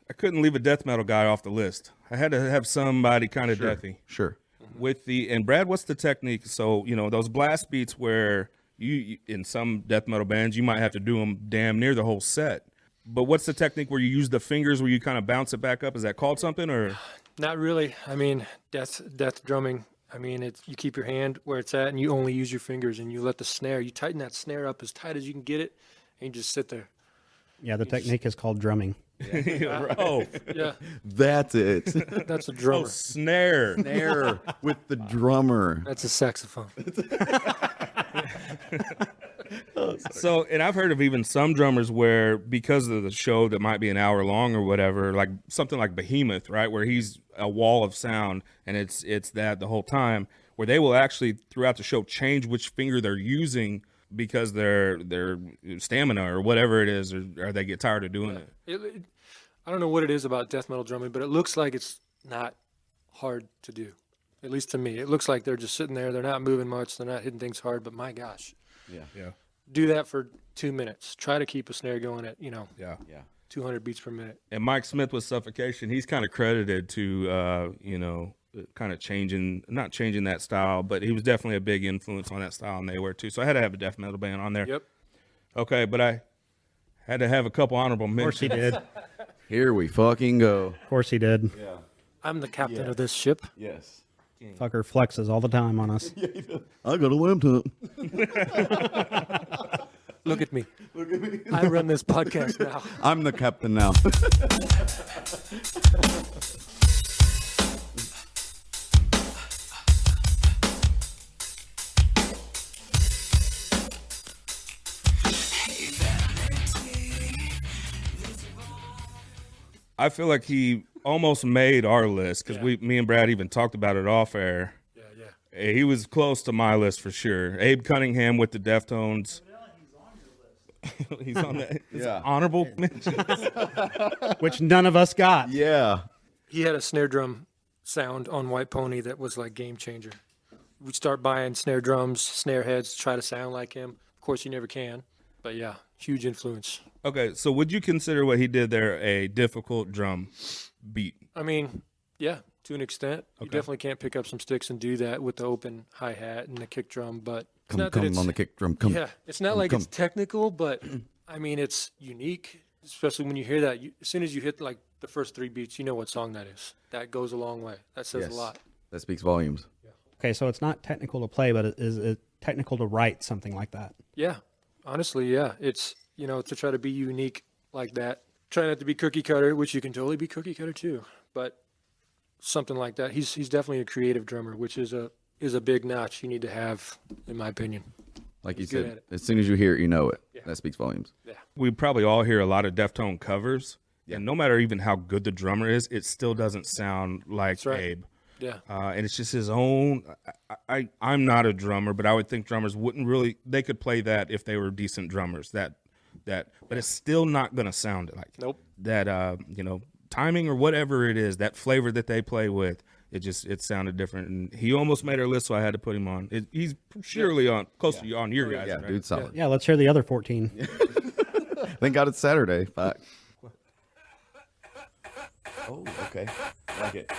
I couldn't leave a death metal guy off the list. I had to have somebody kind of deathy. Sure. And Brad, what's the technique? So, you know, those blast beats where you in some death metal bands, you might have to do them damn near the whole set. But what's the technique where you use the fingers where you kind of bounce it back up? Is that called something or? Not really. I mean, death drumming. I mean, you keep your hand where it's at, and you only use your fingers, and you let the snare. You tighten that snare up as tight as you can get it, and you just sit there. Yeah, the technique is called drumming. Oh, Yeah, That's it. that's a drummer. snare. There with the drummer. That's a saxophone. So, and I've heard of even some drummers where because of the show that might be an hour long or whatever, like something like Behemoth, right, where he's a wall of sound and it's that the whole time, where they will actually throughout the show change which finger they're using because their stamina or whatever it is, or they get tired of doing it. I don't know what it is about death metal drumming, but it looks like it's not hard to do. At least to me, it looks like they're just sitting there. They're not moving much. They're not hitting things hard. But my gosh, Yeah. do that for 2 minutes. Try to keep a snare going at Yeah. 200 beats per minute. And Mike Smith with Suffocation, he's kind of credited to, kind of not changing that style, but he was definitely a big influence on that style, and they were too. So I had to have a death metal band on there. Yep. Okay, but I had to have a couple honorable Of course he mentions. did. Here we fucking go. Of course he did. I'm the captain of this ship. Yes. Fucker flexes all the time on us. I got a laptop. Look at me. I run this podcast now. I'm the captain now. I feel like he almost made our list because me and Brad even talked about it off air. Yeah. He was close to my list for sure. Abe Cunningham with the Deftones. He's on that. Yeah. Honorable mention. Which none of us got. Yeah. He had a snare drum sound on White Pony that was like game changer. We start buying snare drums, snare heads to try to sound like him. Of course, you never can. But yeah, huge influence. Okay, so would you consider what he did there a difficult drum beat? I mean, yeah, to an extent. You definitely can't pick up some sticks and do that with the open hi-hat and the kick drum, but it's Come not that it's, on the kick drum. Come. yeah, it's not like it's technical, but I mean, it's unique, especially when you hear that. As soon as you hit like the first 3 beats, you know what song that is. That goes a long way. That says Yes. a lot. That speaks volumes. Okay, so it's not technical to play, but is it technical to write something like that? Yeah, honestly, yeah. It's, to try to be unique like that. Try not to be cookie cutter, which you can totally be cookie cutter too, but something like that. He's definitely a creative drummer, which is a big notch you need to have, in my opinion. Like you He's good said, at it. as soon as you hear it, you know it. Yeah. That speaks volumes. Yeah. We probably all hear a lot of Deftone covers, And no matter even how good the drummer is, it still doesn't sound like That's right. Abe. Yeah. And it's just his own. I'm not a drummer, but I would think drummers wouldn't really. They could play that if they were decent drummers. But it's still not gonna sound like Nope. that. Timing or whatever it is, that flavor that they play with, it sounded different. And he almost made our list, so I had to put him on. He's surely on close to you on your guys. Yeah, right? dude, solid. Yeah, let's hear the other 14. Thank God it's Saturday. Fuck. Oh, okay. Like it.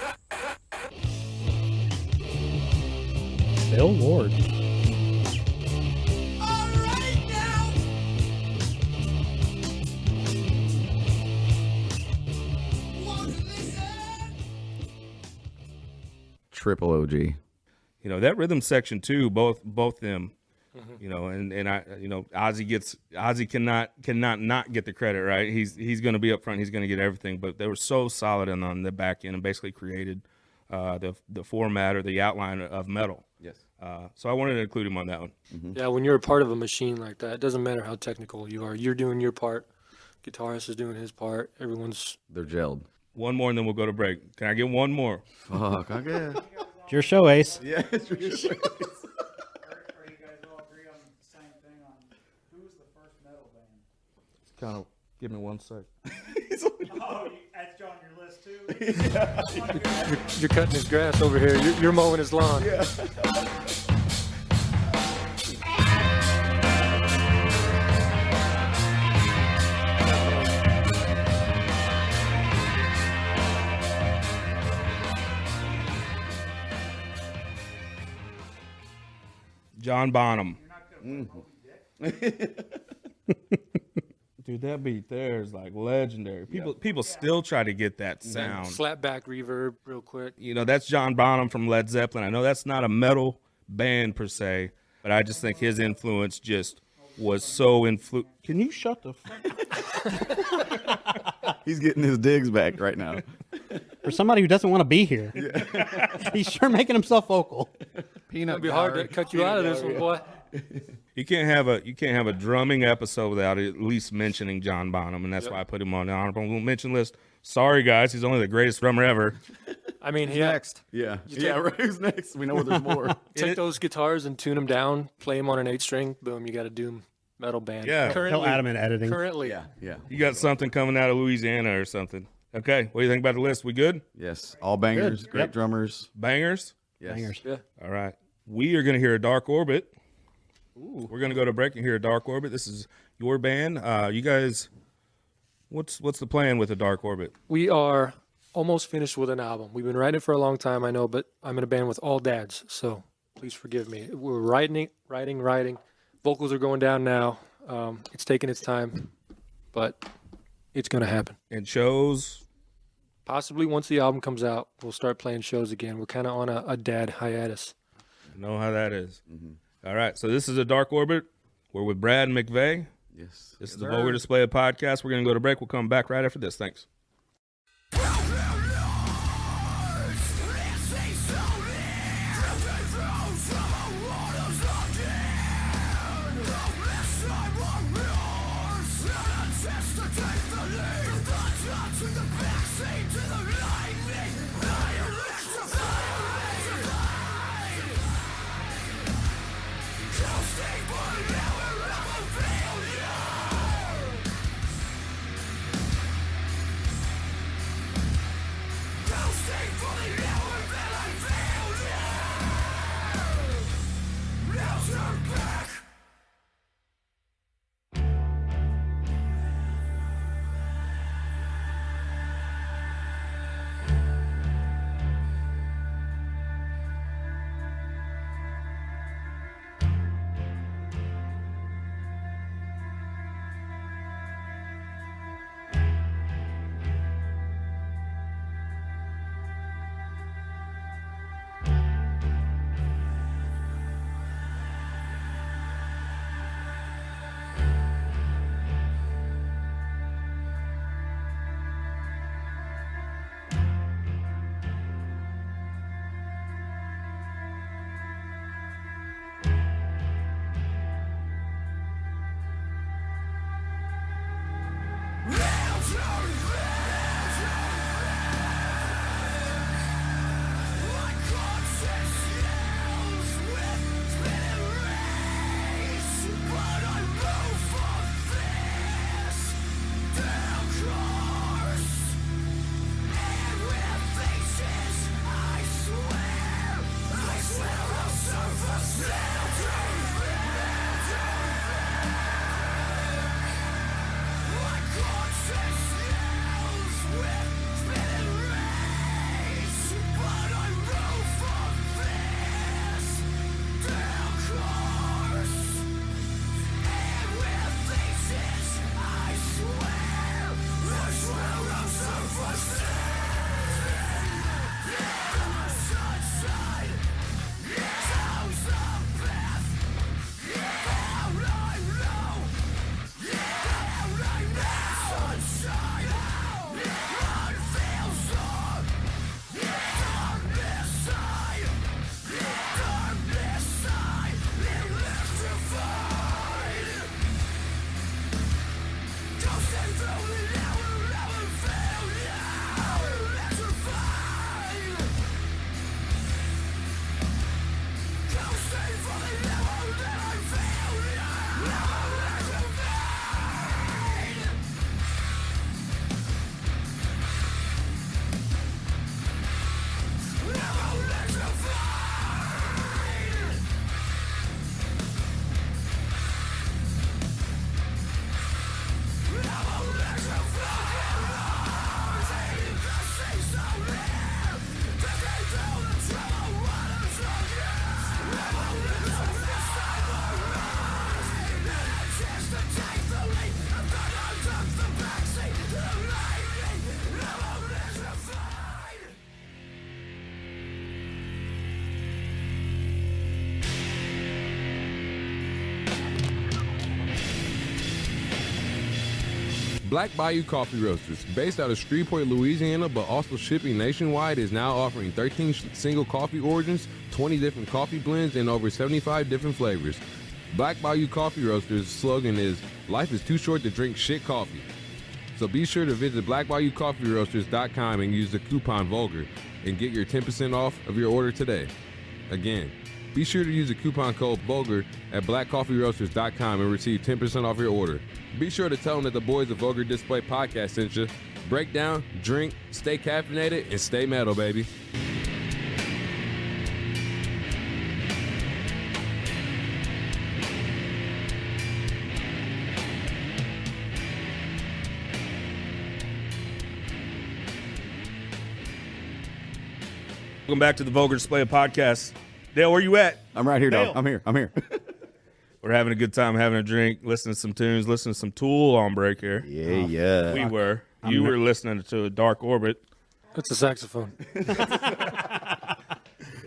Bill Ward. All right now. Want to listen? Triple OG. That rhythm section too. Both them. And Ozzy cannot not get the credit, right? He's going to be up front. He's going to get everything. But they were so solid on the back end and basically created the format or the outline of metal. Yes. So I wanted to include him on that one. Yeah, when you're a part of a machine like that, it doesn't matter how technical you are. You're doing your part. Guitarist is doing his part. Everyone's. They're gelled. One more, and then we'll go to break. Can I get one more? Fuck, I guess. It's your show, Ace. Yeah, it's your show. Are you guys all agree on the same thing on who's the first metal band? Kind of. Give me 1 sec. Oh, that's on your list too? You're cutting his grass over here. You're mowing his lawn. Yeah. John Bonham. Dude, that beat there is like legendary. People still try to get that sound. Slap back reverb real quick. That's John Bonham from Led Zeppelin. I know that's not a metal band per se, but I just think his influence just was so Can you shut the fuck? He's getting his digs back right now. For somebody who doesn't want to be here, he's sure making himself vocal. It'll be hard to cut you out of this one, boy. You can't have a drumming episode without at least mentioning John Bonham, and that's why I put him on the honorable mention list. Sorry, guys, he's only the greatest drummer ever. I mean, Next. Yeah. Right. Who's next? We know where there's more. Take those guitars and tune them down, play them on an 8-string, boom, you got a doom metal band. Yeah. He'll add him in editing. Currently. Yeah. You got something coming out of Louisiana or something. Okay, what do you think about the list? We good? Yes. All bangers. Good. Great Yep. drummers. Bangers? Yes. Bangers. Yeah. All right. We are going to hear a Dark Orbit. We're going to go to break and hear a Dark Orbit. This is your band. You guys, what's the plan with the Dark Orbit? We are almost finished with an album. We've been writing it for a long time, I know, but I'm in a band with all dads, so please forgive me. We're writing. Vocals are going down now. It's taking its time, but it's going to happen. And shows? Possibly once the album comes out, we'll start playing shows again. We're kind of on a dad hiatus. You know how that is. All right, so this is a Dark Orbit. We're with Brad and McVay. Yes. This is the Vulgar Display of Podcast. We're going to go to break. We'll come back right after this. Thanks. Real Black Bayou Coffee Roasters, based out of Shreveport, Louisiana, but also shipping nationwide, is now offering 13 single coffee origins, 20 different coffee blends, and over 75 different flavors. Black Bayou Coffee Roasters' slogan is, "Life is too short to drink shit coffee." So be sure to visit blackbayoucoffeeroasters.com and use the coupon Vulgar and get your 10% off of your order today. Again, be sure to use the coupon code Vulgar at blackcoffeeroasters.com and receive 10% off your order. Be sure to tell them that the boys of Vulgar Display Podcast sent you. Break down, drink, stay caffeinated, and stay metal, baby. Welcome back to the Vulgar Display Podcast. Dale, where you at? I'm right here, dog. I'm here. We're having a good time, having a drink, listening to some tunes, listening to some Tool on break here. Yeah. We were. You were listening to a Dark Orbit. It's a saxophone. Yeah,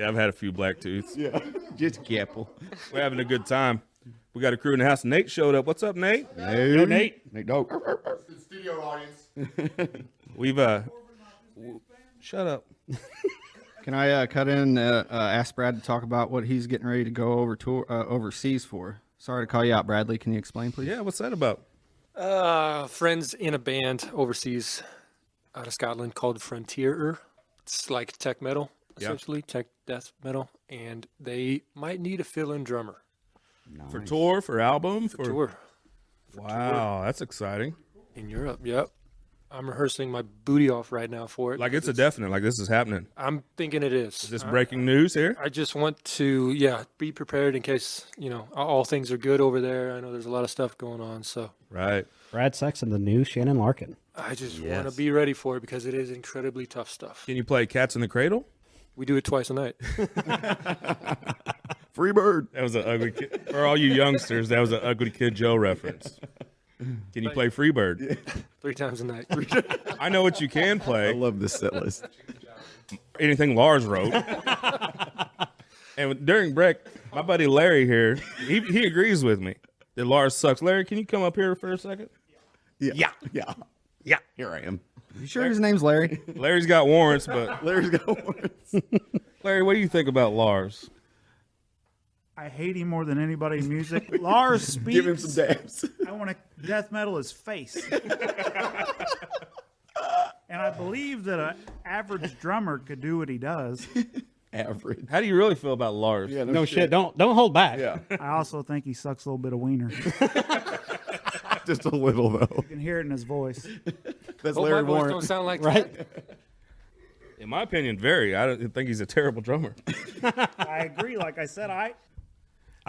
I've had a few black tooths. Yeah. Just careful. We're having a good time. We got a crew in the house. Nate showed up. What's up, Nate? Yo, Nate. Nate, dog. Studio audience. We've shut up. Can I cut in ask Brad to talk about what he's getting ready to go overseas for? Sorry to call you out, Bradley. Can you explain, please? Yeah, what's that about? Friends in a band overseas out of Scotland called Frontierer. It's like tech metal, essentially, tech death metal. And they might need a fill-in drummer. Nice. For tour, for album? For tour. Wow, that's exciting. In Europe, yep. I'm rehearsing my booty off right now for it. Like it's a definite, like this is happening. I'm thinking it is. Is this breaking news here? I just want to, be prepared in case, all things are good over there. I know there's a lot of stuff going on, so. Right. Brad Sexton, the new Shannon Larkin. I just want to be ready for it because it is incredibly tough stuff. Can you play Cats in the Cradle? We do it twice a night. Free bird. That was an ugly kid. For all you youngsters, that was an Ugly Kid Joe reference. Can you play Freebird? 3 times a night. I know what you can I play. love this set list. Anything Lars wrote. And during break, my buddy Larry here, he agrees with me that Lars sucks. Larry, can you come up here for a second? Yeah. Here I am. You sure his name's Larry? Larry's got warrants, but Larry's got warrants. Larry, what do you think about Lars? I hate him more than anybody in music. Lars speaks. Give him some dabs. I want to death metal his face. And I believe that an average drummer could do what he does. Average. How do you really feel about Lars? Yeah, No shit. Don't hold back. Yeah. I also think he sucks a little bit of wiener. Just a little, though. You can hear it in his voice. That's Hope Larry my voice Warren. don't sound like Right? that. In my opinion, very. I don't think he's a terrible drummer. I agree. Like I said, I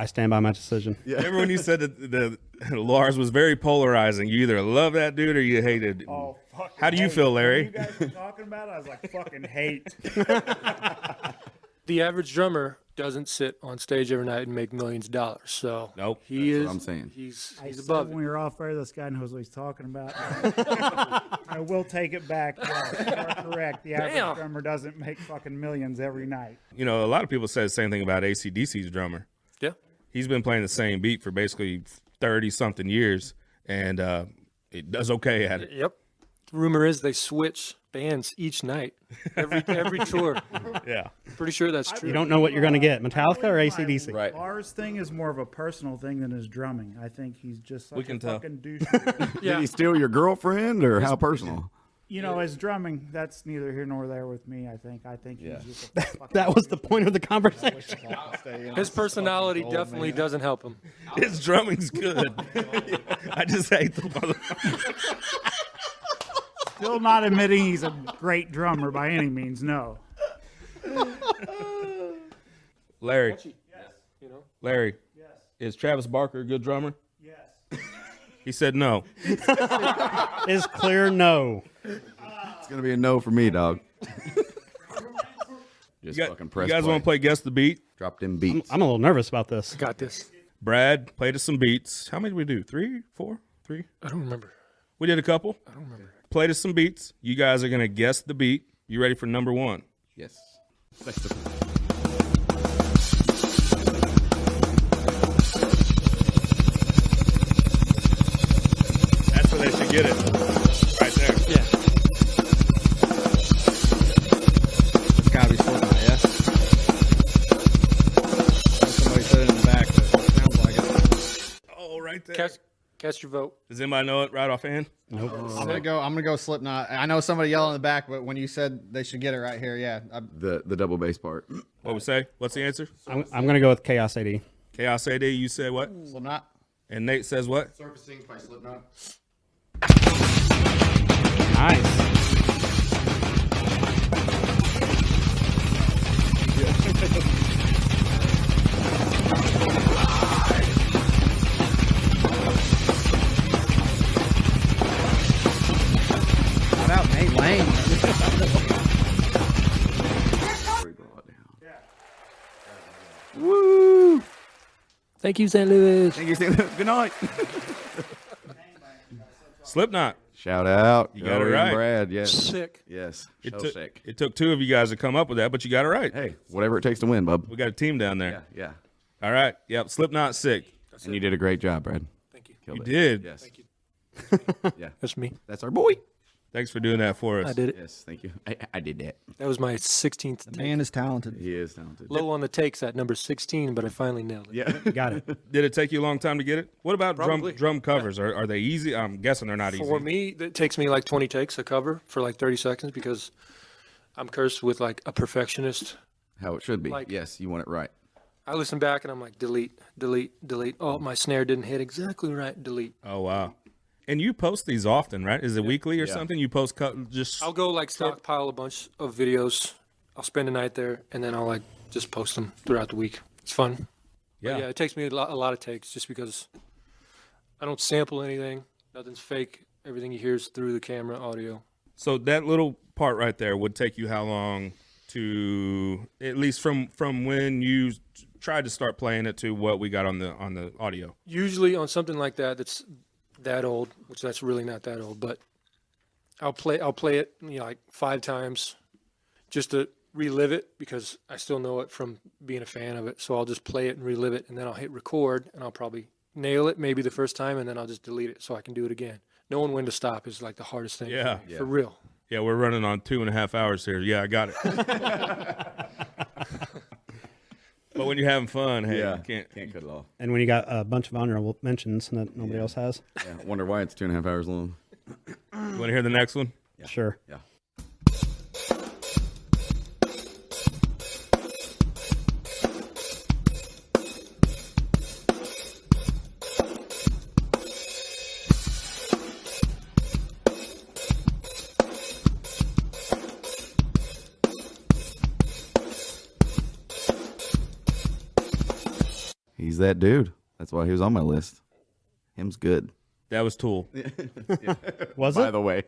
stand by my decision. Remember when you said that the Lars was very polarizing? You either love that dude or you hated. oh, fucking How do you hate. feel, Larry? When you guys were talking about it, I was like, fucking hate. The average drummer doesn't sit on stage every night and make millions of dollars. So Nope. he is. what I'm saying. He's I said above when it. we were off air, this guy knows what he's talking about. I will take it back. Yes, you are correct. The average Damn. drummer doesn't make fucking millions every night. You know, a lot of people say the same thing about AC/DC's drummer. Yeah. He's been playing the same beat for basically 30-something years, and it does okay at it. Yep. The rumor is they switch bands each night, every tour. Yeah. Pretty sure that's true. You don't know what you're going to get, Metallica or AC/DC. Right. Lars' thing is more of a personal thing than his drumming. I think he's just such We can a tell. fucking douche. Yeah. Did he steal your girlfriend or how personal? You know, his drumming, that's neither here nor there with me, I think. I think he's just a fucking That was the point of the conversation. His personality definitely doesn't help him. His drumming's good. I just hate the motherfucker. still not admitting he's a great drummer by any means, no. Larry. You know. Larry. Is Travis Barker a good drummer? Yes. He said no. Is clear no. It's going to be a no for me, dog. Just fucking press You guys play. want to play Guess the Beat? Drop them beats. I'm a little nervous about this. Got this. Brad played us some beats. How many did we do? 3, 4, 3? I don't remember. We did a couple. I don't remember. Played us some beats. You guys are going to guess the beat. You ready for number 1? Yes. Sexton. That's where they should get it. Cast your vote. Does anybody know it right offhand? I'm gonna go Slipknot. I know somebody yelled in the back, but when you said they should get it right here, yeah. The double bass part. What we say? What's the answer? I'm going to go with Chaos AD. Chaos AD, you said what? Slipknot. And Nate says what? Surfacing by Slipknot. Nice. Shout out Nate Lane. Woo! Thank you, St. Louis. Thank you. Good night. Slipknot. Shout out. You got it Joey and right. Brad. Yes. Sick. Yes. It So took, sick. it took two of you guys to come up with that, but you got it right. Hey, whatever it takes to win, bub. We got a team down there. Yeah. All right. Yep. Slipknot sick. And you did a great job, Brad. Thank you. Killed You it. did. Yes. Thank you. Yeah. That's me. That's our boy. Thanks for doing that for us. I did it. Yes. Thank you. I did that. That was my 16th take. Man is talented. He is talented. Low on the takes at number 16, but I finally nailed it. Yeah. Got it. Did it take you a long time to get it? What about Probably. drum covers? Are they easy? I'm guessing they're not easy. For me, it takes me like 20 takes a cover for like 30 seconds because I'm cursed with like a perfectionist. How it should be. Like- Yes. You want it right. I listen back and I'm like, delete, delete, delete. Oh, my snare didn't hit exactly right. Delete. Oh wow. And you post these often, right? Is it weekly or Yeah. something? You post just I'll go like stockpile a bunch of videos. I'll spend a night there and then I'll like just post them throughout the week. It's fun. yeah. But yeah, it takes me a lot of takes just because I don't sample anything. Nothing's fake. Everything you hear is through the camera audio. So that little part right there would take you how long to, at least from when you tried to start playing it to what we got on the audio? Usually on something like that that's that old, which that's really not that old, but I'll play it, like 5 times just to relive it because I still know it from being a fan of it. So I'll just play it and relive it and then I'll hit record and I'll probably nail it maybe the first time and then I'll just delete it so I can do it again. Knowing when to stop is like the hardest thing. Yeah. For real. Yeah, we're running on 2.5 hours here. Yeah, I got it. But when you're having fun, hey, you can't cut it off. And when you got a bunch of honorable mentions that nobody else has. Yeah. Wonder why it's 2.5 hours long. You want to hear the next one? Sure. Yeah. He's that dude. That's why he was on my list. Him's good. That was Tool. Was By it? the way.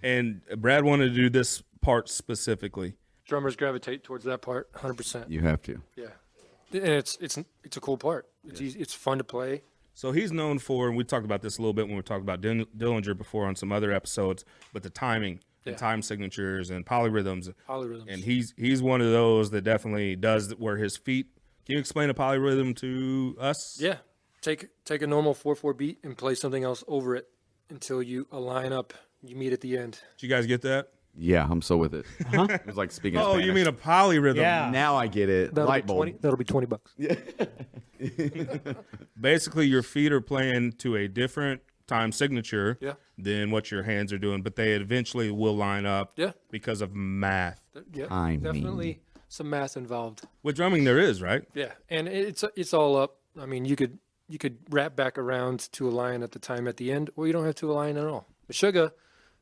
And Brad wanted to do this part specifically. Drummers gravitate towards that part 100%. You have to. Yeah. And it's a cool part. It's easy, it's fun to play. So he's known for, and we talked about this a little bit when we talked about Dillinger before on some other episodes, but the timing and time signatures and polyrhythms. Polyrhythms. And he's one of those that definitely does where his feet. Can you explain a polyrhythm to us? Yeah. Take a normal 4/4 beat and play something else over it until you align up. You meet at the end. Did you guys get that? Yeah, I'm so with it. It was like speaking Oh, Spanish. you mean a polyrhythm? Yeah. Now I get it. Light bulb. That'll be $20. Basically, your feet are playing to a different time signature than what your hands are doing, but they eventually will line up because of math. Yeah, Timing. definitely some math involved. With drumming, there is, right? Yeah, and it's all up. I mean, you could wrap back around to align at the time at the end, or you don't have to align at all. Meshuggah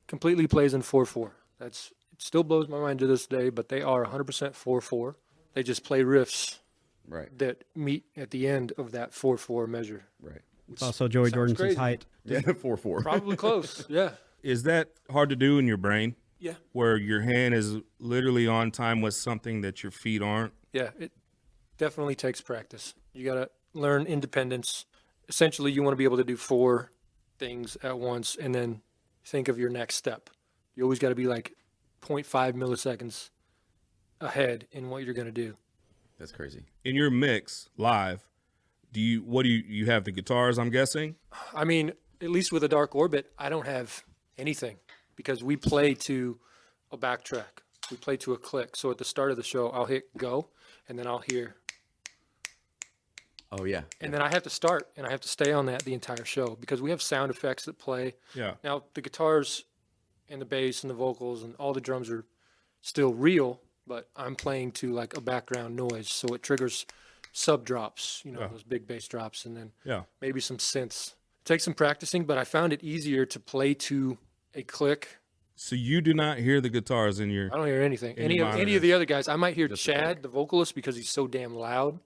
completely plays in 4/4. It still blows my mind to this day, but they are 100% 4/4. They just play riffs that meet at the end of that 4/4 measure. Right. It's also Joey Jordan's crazy. height. Yeah, 4/4. Probably close. Yeah. Is that hard to do in your brain? Yeah. Where your hand is literally on time with something that your feet aren't? Yeah, it definitely takes practice. You got to learn independence. Essentially, you want to be able to do 4 things at once and then think of your next step. You always got to be like 0.5 milliseconds ahead in what you're going to do. That's crazy. In your mix live, what do you have the guitars, I'm guessing? I mean, at least with a Dark Orbit, I don't have anything because we play to a backtrack. We play to a click. So at the start of the show, I'll hit go, and then I'll hear. Oh, yeah. And then I have to start, and I have to stay on that the entire show because we have sound effects that play. Yeah. Now, the guitars and the bass and the vocals and all the drums are still real, but I'm playing to like a background noise. So it triggers sub drops, those big bass drops, and then maybe some synths. It takes some practicing, but I found it easier to play to a click. So you do not hear the guitars in your... I don't hear anything. Any of the other guys. I might hear Chad, the vocalist, because he's so damn loud,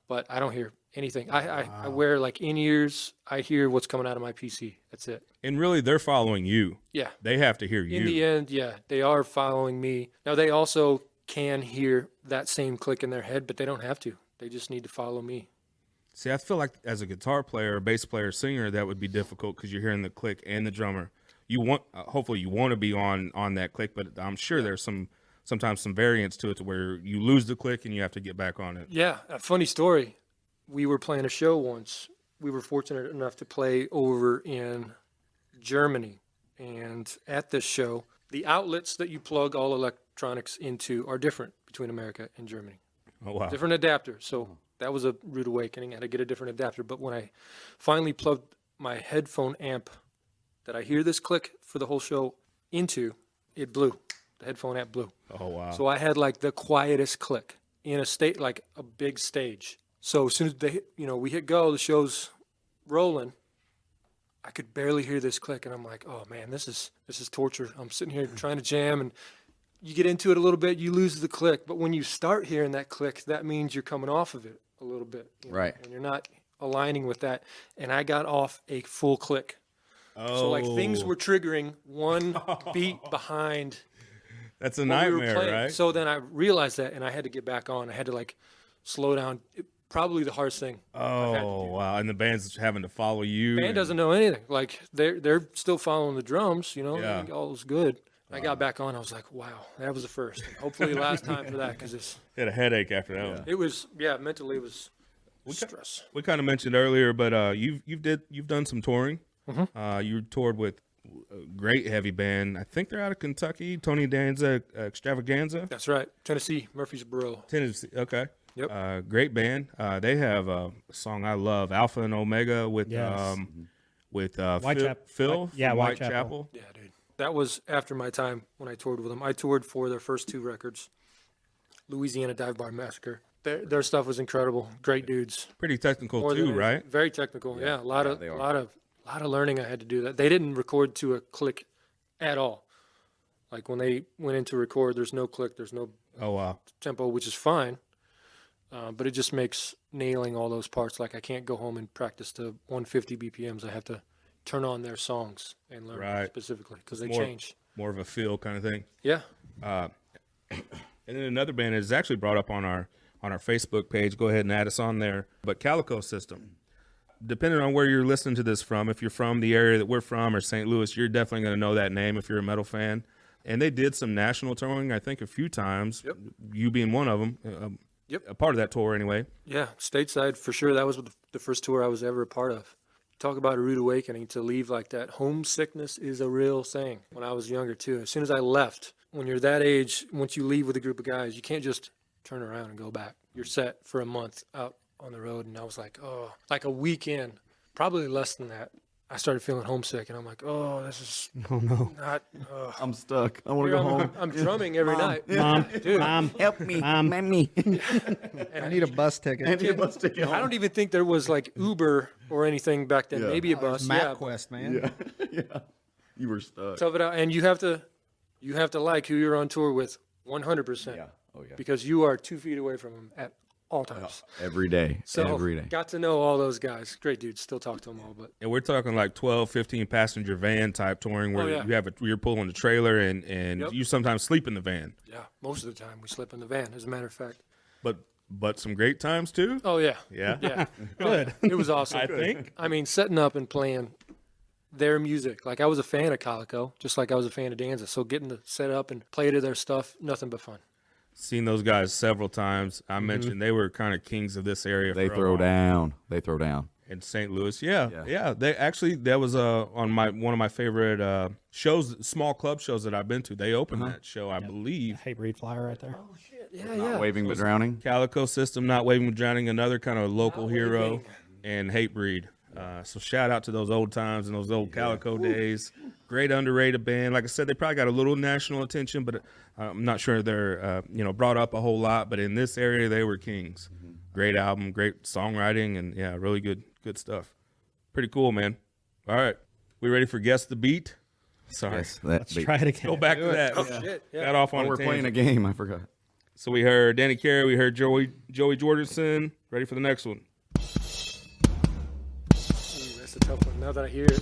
but I don't hear anything. I wear like in-ears. I hear what's coming out of my PC. That's it. And really, they're following you. Yeah. They have to hear you. In the end, yeah, they are following me. Now, they also can hear that same click in their head, but they don't have to. They just need to follow me. See, I feel like as a guitar player, a bass player, singer, that would be difficult because you're hearing the click and the drummer. You want, hopefully, you want to be on that click, but I'm sure there's sometimes some variance to it to where you lose the click and you have to get back on it. Yeah, a funny story. We were playing a show once. We were fortunate enough to play over in Germany, and at this show, the outlets that you plug all electronics into are different between America and Germany. Oh, wow. Different adapters. So that was a rude awakening. I had to get a different adapter. But when I finally plugged my headphone amp that I hear this click for the whole show into, it blew. The headphone amp blew. Oh, wow. So I had like the quietest click in a state, like a big stage. So as soon as we hit go, the show's rolling. I could barely hear this click, and I'm like, oh man, this is torture. I'm sitting here trying to jam, and you get into it a little bit, you lose the click. But when you start hearing that click, that means you're coming off of it a little bit. Right. And you're not aligning with that. And I got off a full click. Oh. So like things were triggering one beat behind. That's a nightmare, right? So then I realized that, and I had to get back on. I had to like slow down. Probably the hardest thing. Oh, wow. And the band's having to follow you. The band doesn't know anything. Like they're still following the drums, Yeah. All was good. I got back on. I was like, wow, that was the first. Hopefully last time for that, because it's. Had a headache after that one. It was, mentally it was stress. We kind of mentioned earlier, but you've done some touring. Mm-hmm. You toured with a great heavy band. I think they're out of Kentucky. Tony Danza Extravaganza. That's right. Tennessee, Murfreesboro. Tennessee. Okay. Yep. Great band. They have a song I love, Alpha and Omega, with Phil. Yeah, from Whitechapel. Yeah, dude. That was after my time when I toured with them. I toured for their first two records, Louisiana Dive Bar Massacre. Their stuff was incredible. Great dudes. Pretty technical too, right? Very technical. Yeah, a lot of learning I had to do that. They didn't record to a click at all. Like when they went into record, there's no click, there's no tempo, which is fine. But it just makes nailing all those parts. Like I can't go home and practice to 150 BPMs. I have to turn on their songs and learn specifically because they change. More of a feel kind of thing. Yeah. And then another band is actually brought up on our Facebook page. Go ahead and add us on there. But Calico System. Depending on where you're listening to this from, if you're from the area that we're from or St. Louis, you're definitely going to know that name if you're a metal fan. And they did some national touring, I think, a few times. Yep. You being one of them. Yep. A part of that tour anyway. Yeah, stateside for sure. That was the first tour I was ever a part of. Talk about a rude awakening to leave like that. Homesickness is a real thing when I was younger too. As soon as I left, when you're that age, once you leave with a group of guys, you can't just turn around and go back. You're set for a month out on the road. And I was like, oh, like a weekend, probably less than that. I started feeling homesick, and I'm like, oh, this is not. I'm stuck. I want to go home. I'm drumming every night. Mom, Dude. Mom, Help me. Mom. Me. I need a bus ticket. I don't even think there was like Uber or anything back then. Yeah. Maybe a bus. Yeah. MapQuest, man. Yeah. You were stuck. Tough it out, and you have to like who you're on tour with 100%. Yeah. Oh, yeah. Because you are 2 feet away from them at all times. Every day. So Every day. got to know all those guys. Great dudes. Still talk to them all, but And we're talking like 12, 15 passenger van type touring where you're pulling the trailer and you sometimes sleep in the van. yeah, most of the time we sleep in the van. As a matter of fact. But some great times too. Oh yeah. Yeah. Yeah. Good. It was awesome. I think. I mean, setting up and playing their music. Like I was a fan of Calico, just like I was a fan of Danza. So getting to set up and play to their stuff, nothing but fun. Seen those guys several times. I mentioned they were kind of kings of this area. They for a throw while. down. They throw down. In St. Louis, yeah. They actually, that was on one of my favorite shows, small club shows that I've been to. They opened that show, I believe. Hey, breed flyer right there. Yeah. Waving but drowning. Calico System, Not Waving with Drowning, another kind of local hero, and Hatebreed. So shout out to those old times and those old Calico days. Great underrated band. Like I said, they probably got a little national attention, but I'm not sure they're brought up a whole lot. But in this area, they were kings. Great album, great songwriting, and yeah, really good stuff. Pretty cool, man. All right, we ready for Guess the Beat? Sorry, Yes, Let's try it again. go back to that. Shit, yeah. Got off on we're a playing tangent. a game. I forgot. So we heard Danny Carey, we heard Joey Jordison. Ready for the next one? Ooh, that's a tough one. Now that I hear it.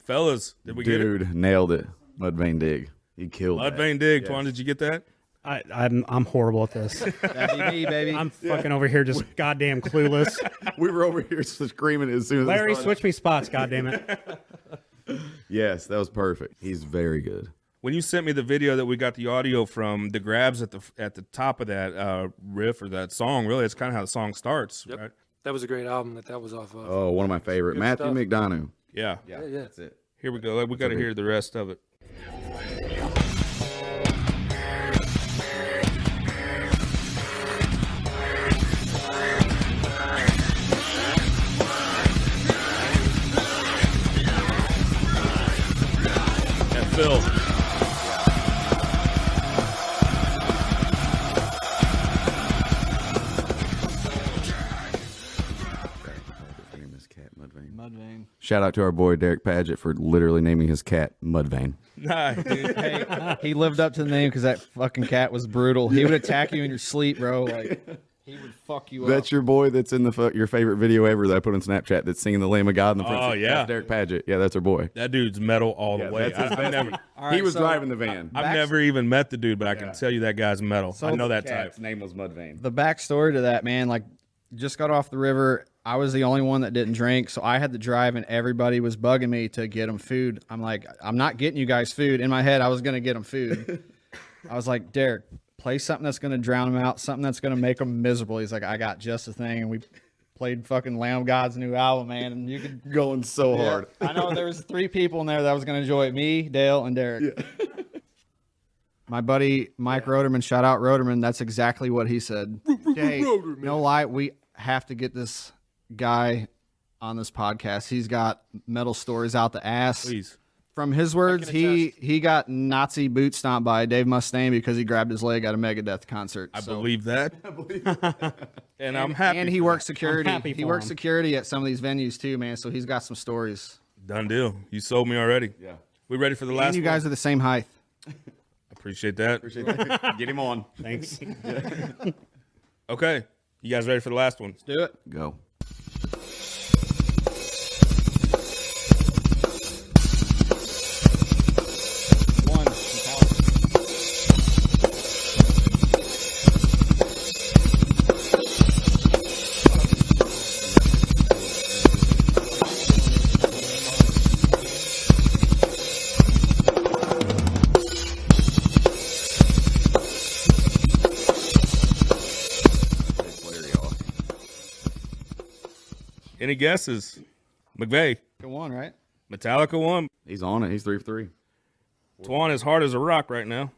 Fellas, did we get it? Dude, nailed it. Mudvayne Dig. He killed that. Mudvayne Dig. Twan, did you get that? I'm horrible at this. That'd be me, baby. I'm fucking over here just goddamn clueless. We were over here screaming as soon as Larry, it started. switch me spots, goddamn it. Yes, that was perfect. He's very good. When you sent me the video that we got the audio from, the grabs at the top of that riff or that song, really, it's kind of how the song starts, Yep. right? That was a great album that was off of. Oh, one of my favorite. Good Matthew stuff. McDonough. Yeah. yeah. That's it. Here we go. We got to hear the rest of it. Yeah, Phil. Name his cat Mudvayne. Mudvayne. Shout out to our boy Derek Paget for literally naming his cat Mudvayne. Nice, dude. Hey, he lived up to the name because that fucking cat was brutal. He would attack you in your sleep, bro. Like he would fuck you That's up. your boy that's in your favorite video ever that I put on Snapchat that's singing the Lamb of God in the front Oh, seat. yeah. That's Derek Paget. Yeah, that's our boy. That dude's metal all the way. That's his I've best. never, He was driving the van. I've never even met the dude, but I can tell you that guy's metal. I know that type. Cat's name was Mudvayne. The backstory to that, man, like just got off the river. I was the only one that didn't drink, so I had to drive, and everybody was bugging me to get them food. I'm like, I'm not getting you guys food. In my head, I was going to get them food. I was like, Derek, play something that's going to drown them out, something that's going to make them miserable. He's like, I got just a thing, and we played fucking Lamb of God's new album, man, and you could Going so hard. I know there was 3 people in there that was going to enjoy it, me, Dale, and Derek. My buddy Mike Roderman, shout out Roderman, that's exactly what he said. Hey, no lie, we have to get this guy on this podcast. He's got metal stories out the ass. Please. From his words, he got Nazi boot stomped by Dave Mustaine because he grabbed his leg at a Megadeth concert. I believe that. And I'm happy. And he for works that. security. happy He for works him. security at some of these venues too, man. So he's got some stories. Done deal. You sold me already. Yeah. We ready for the last And you guys one? are the same height. Appreciate that. Get him on. Thanks. Okay. You guys ready for the last one? Do it. Go. One. Any guesses? McVay. Good one, right? Metallica won. He's on it. He's 3 for 3. Twan is hard as a rock right now.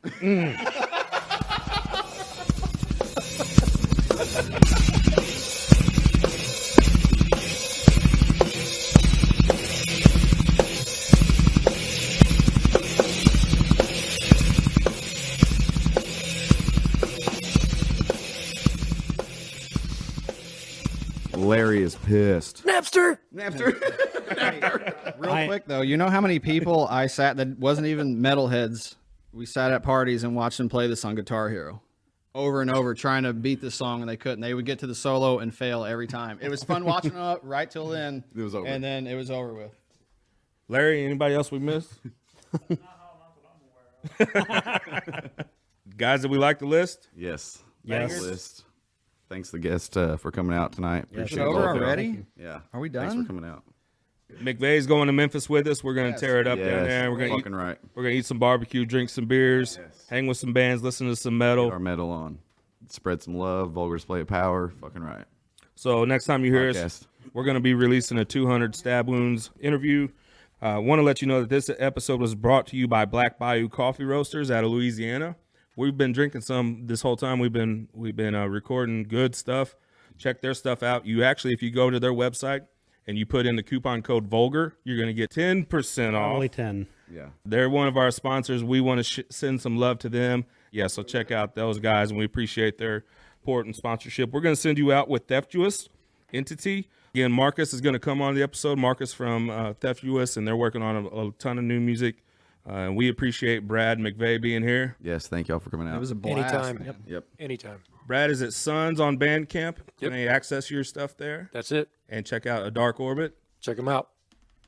Larry is pissed. Napster. Napster. Real quick though, you know how many people I sat that wasn't even metalheads? We sat at parties and watched them play this on Guitar Hero, over and over, trying to beat this song, and they couldn't. They would get to the solo and fail every time. It was fun watching them right till then. It was over. And then it was over with. Larry, anybody else we missed? Guys that we like the list? Yes. Yes. Thanks, list. Thanks the guest for coming out tonight. Is it Appreciate over both of y'all. already? Yeah. Are we Thanks done? for coming out. McVay's going to Memphis with us. We're going to tear it up down Yes. there. We're going Fucking right. to eat some barbecue, drink some beers, hang with some bands, listen to some metal. Get our metal on. Spread some love. Vulgar display of power. Fucking right. So next time you hear us, Podcast. we're going to be releasing a 200 Stab Wounds interview. Want to let you know that this episode was brought to you by Black Bayou Coffee Roasters out of Louisiana. We've been drinking some this whole time. We've been recording good stuff. Check their stuff out. You actually, if you go to their website and you put in the coupon code Vulgar, you're going to get 10% off. Only 10. Yeah. They're one of our sponsors. We want to send some love to them. Yeah, so check out those guys, and we appreciate their support and sponsorship. We're going to send you out with Theftuous Entity. Again, Marcus is going to come on the episode. Marcus from Theftuous, and they're working on a ton of new music. And we appreciate Brad McVay being here. Yes. Thank y'all for coming out. It was a blast. Anytime. man. Yep. Anytime. Brad is at Sons on Bandcamp. Yep. Can they access your stuff there? That's it. And check out A Dark Orbit. Check them out.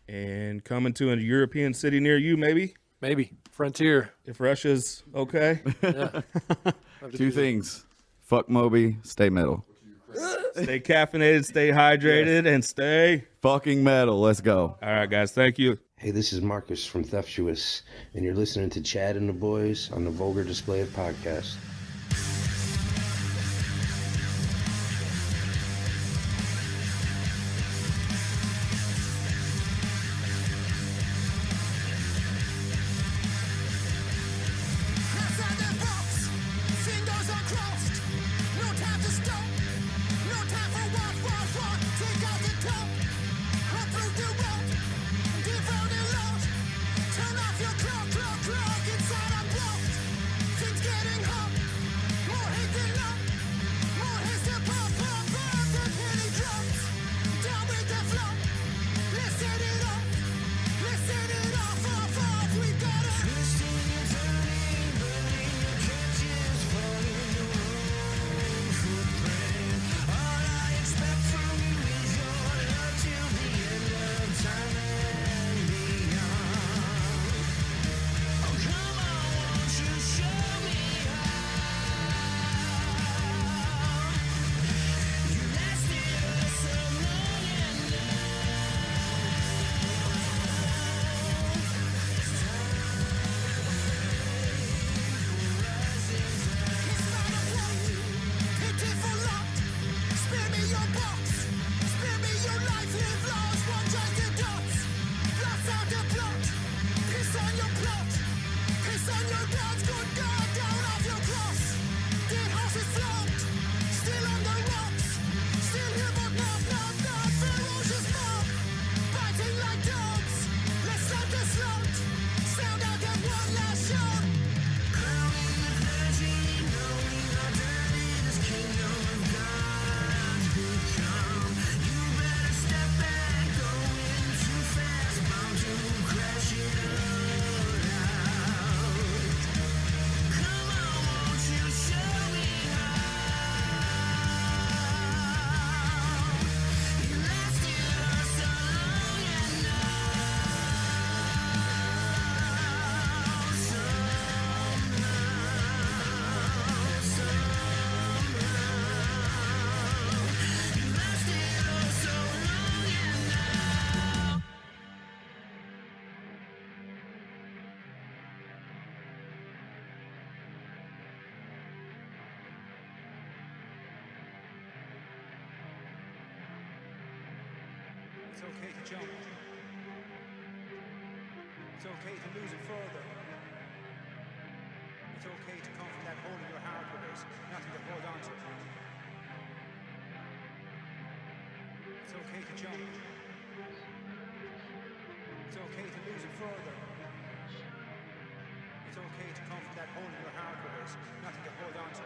And coming to a European city near you, maybe, Maybe. Frontier. if Russia's okay. Two things. Fuck Moby. Stay metal. Stay caffeinated, stay hydrated, and stay. Fucking metal. Let's go. All right, guys. Thank you. Hey, this is Marcus from Theftuous, and you're listening to Chad and the Boys on the Vulgar Display of Podcast. Outside the box, fingers are crossed. No time to stop. No time for what. Take out the top. Up through the road. Give out the load. Turn off your clock. Inside I'm blocked. Things getting hot. More hate than love. More hate than pop. The penny drops. Down with the flow. Let's set it off. Let's set it off. We got a twisting and turning, burning your catches, falling your own footprint. All I expect from you is your love till the end of time and beyond. Oh, come on, won't you show me how? You lasted us so long pitiful lot. Spare me your box. Spare me your life. Live lost. One just the dots. Blast out the plot. Piss on your plot. Piss on your gods. Good God, down off your cross. Dead horses float. Still on the rocks. Still here but not. Ferocious mob. Biting like dogs. Let's let the slot. Sound out that one last shot. Crowning the clergy, knowing how dirty this kingdom of God's become. You better step back, going too fast, bound to crash it all out. Come on, won't you show me how? You lasted us so long and It's okay to jump. It's okay to lose it further. It's okay to come from that hole in your heart where there's nothing to hold on to. It's okay to jump. It's okay to lose it further. It's okay to come from that hole in your heart where there's nothing to hold on to.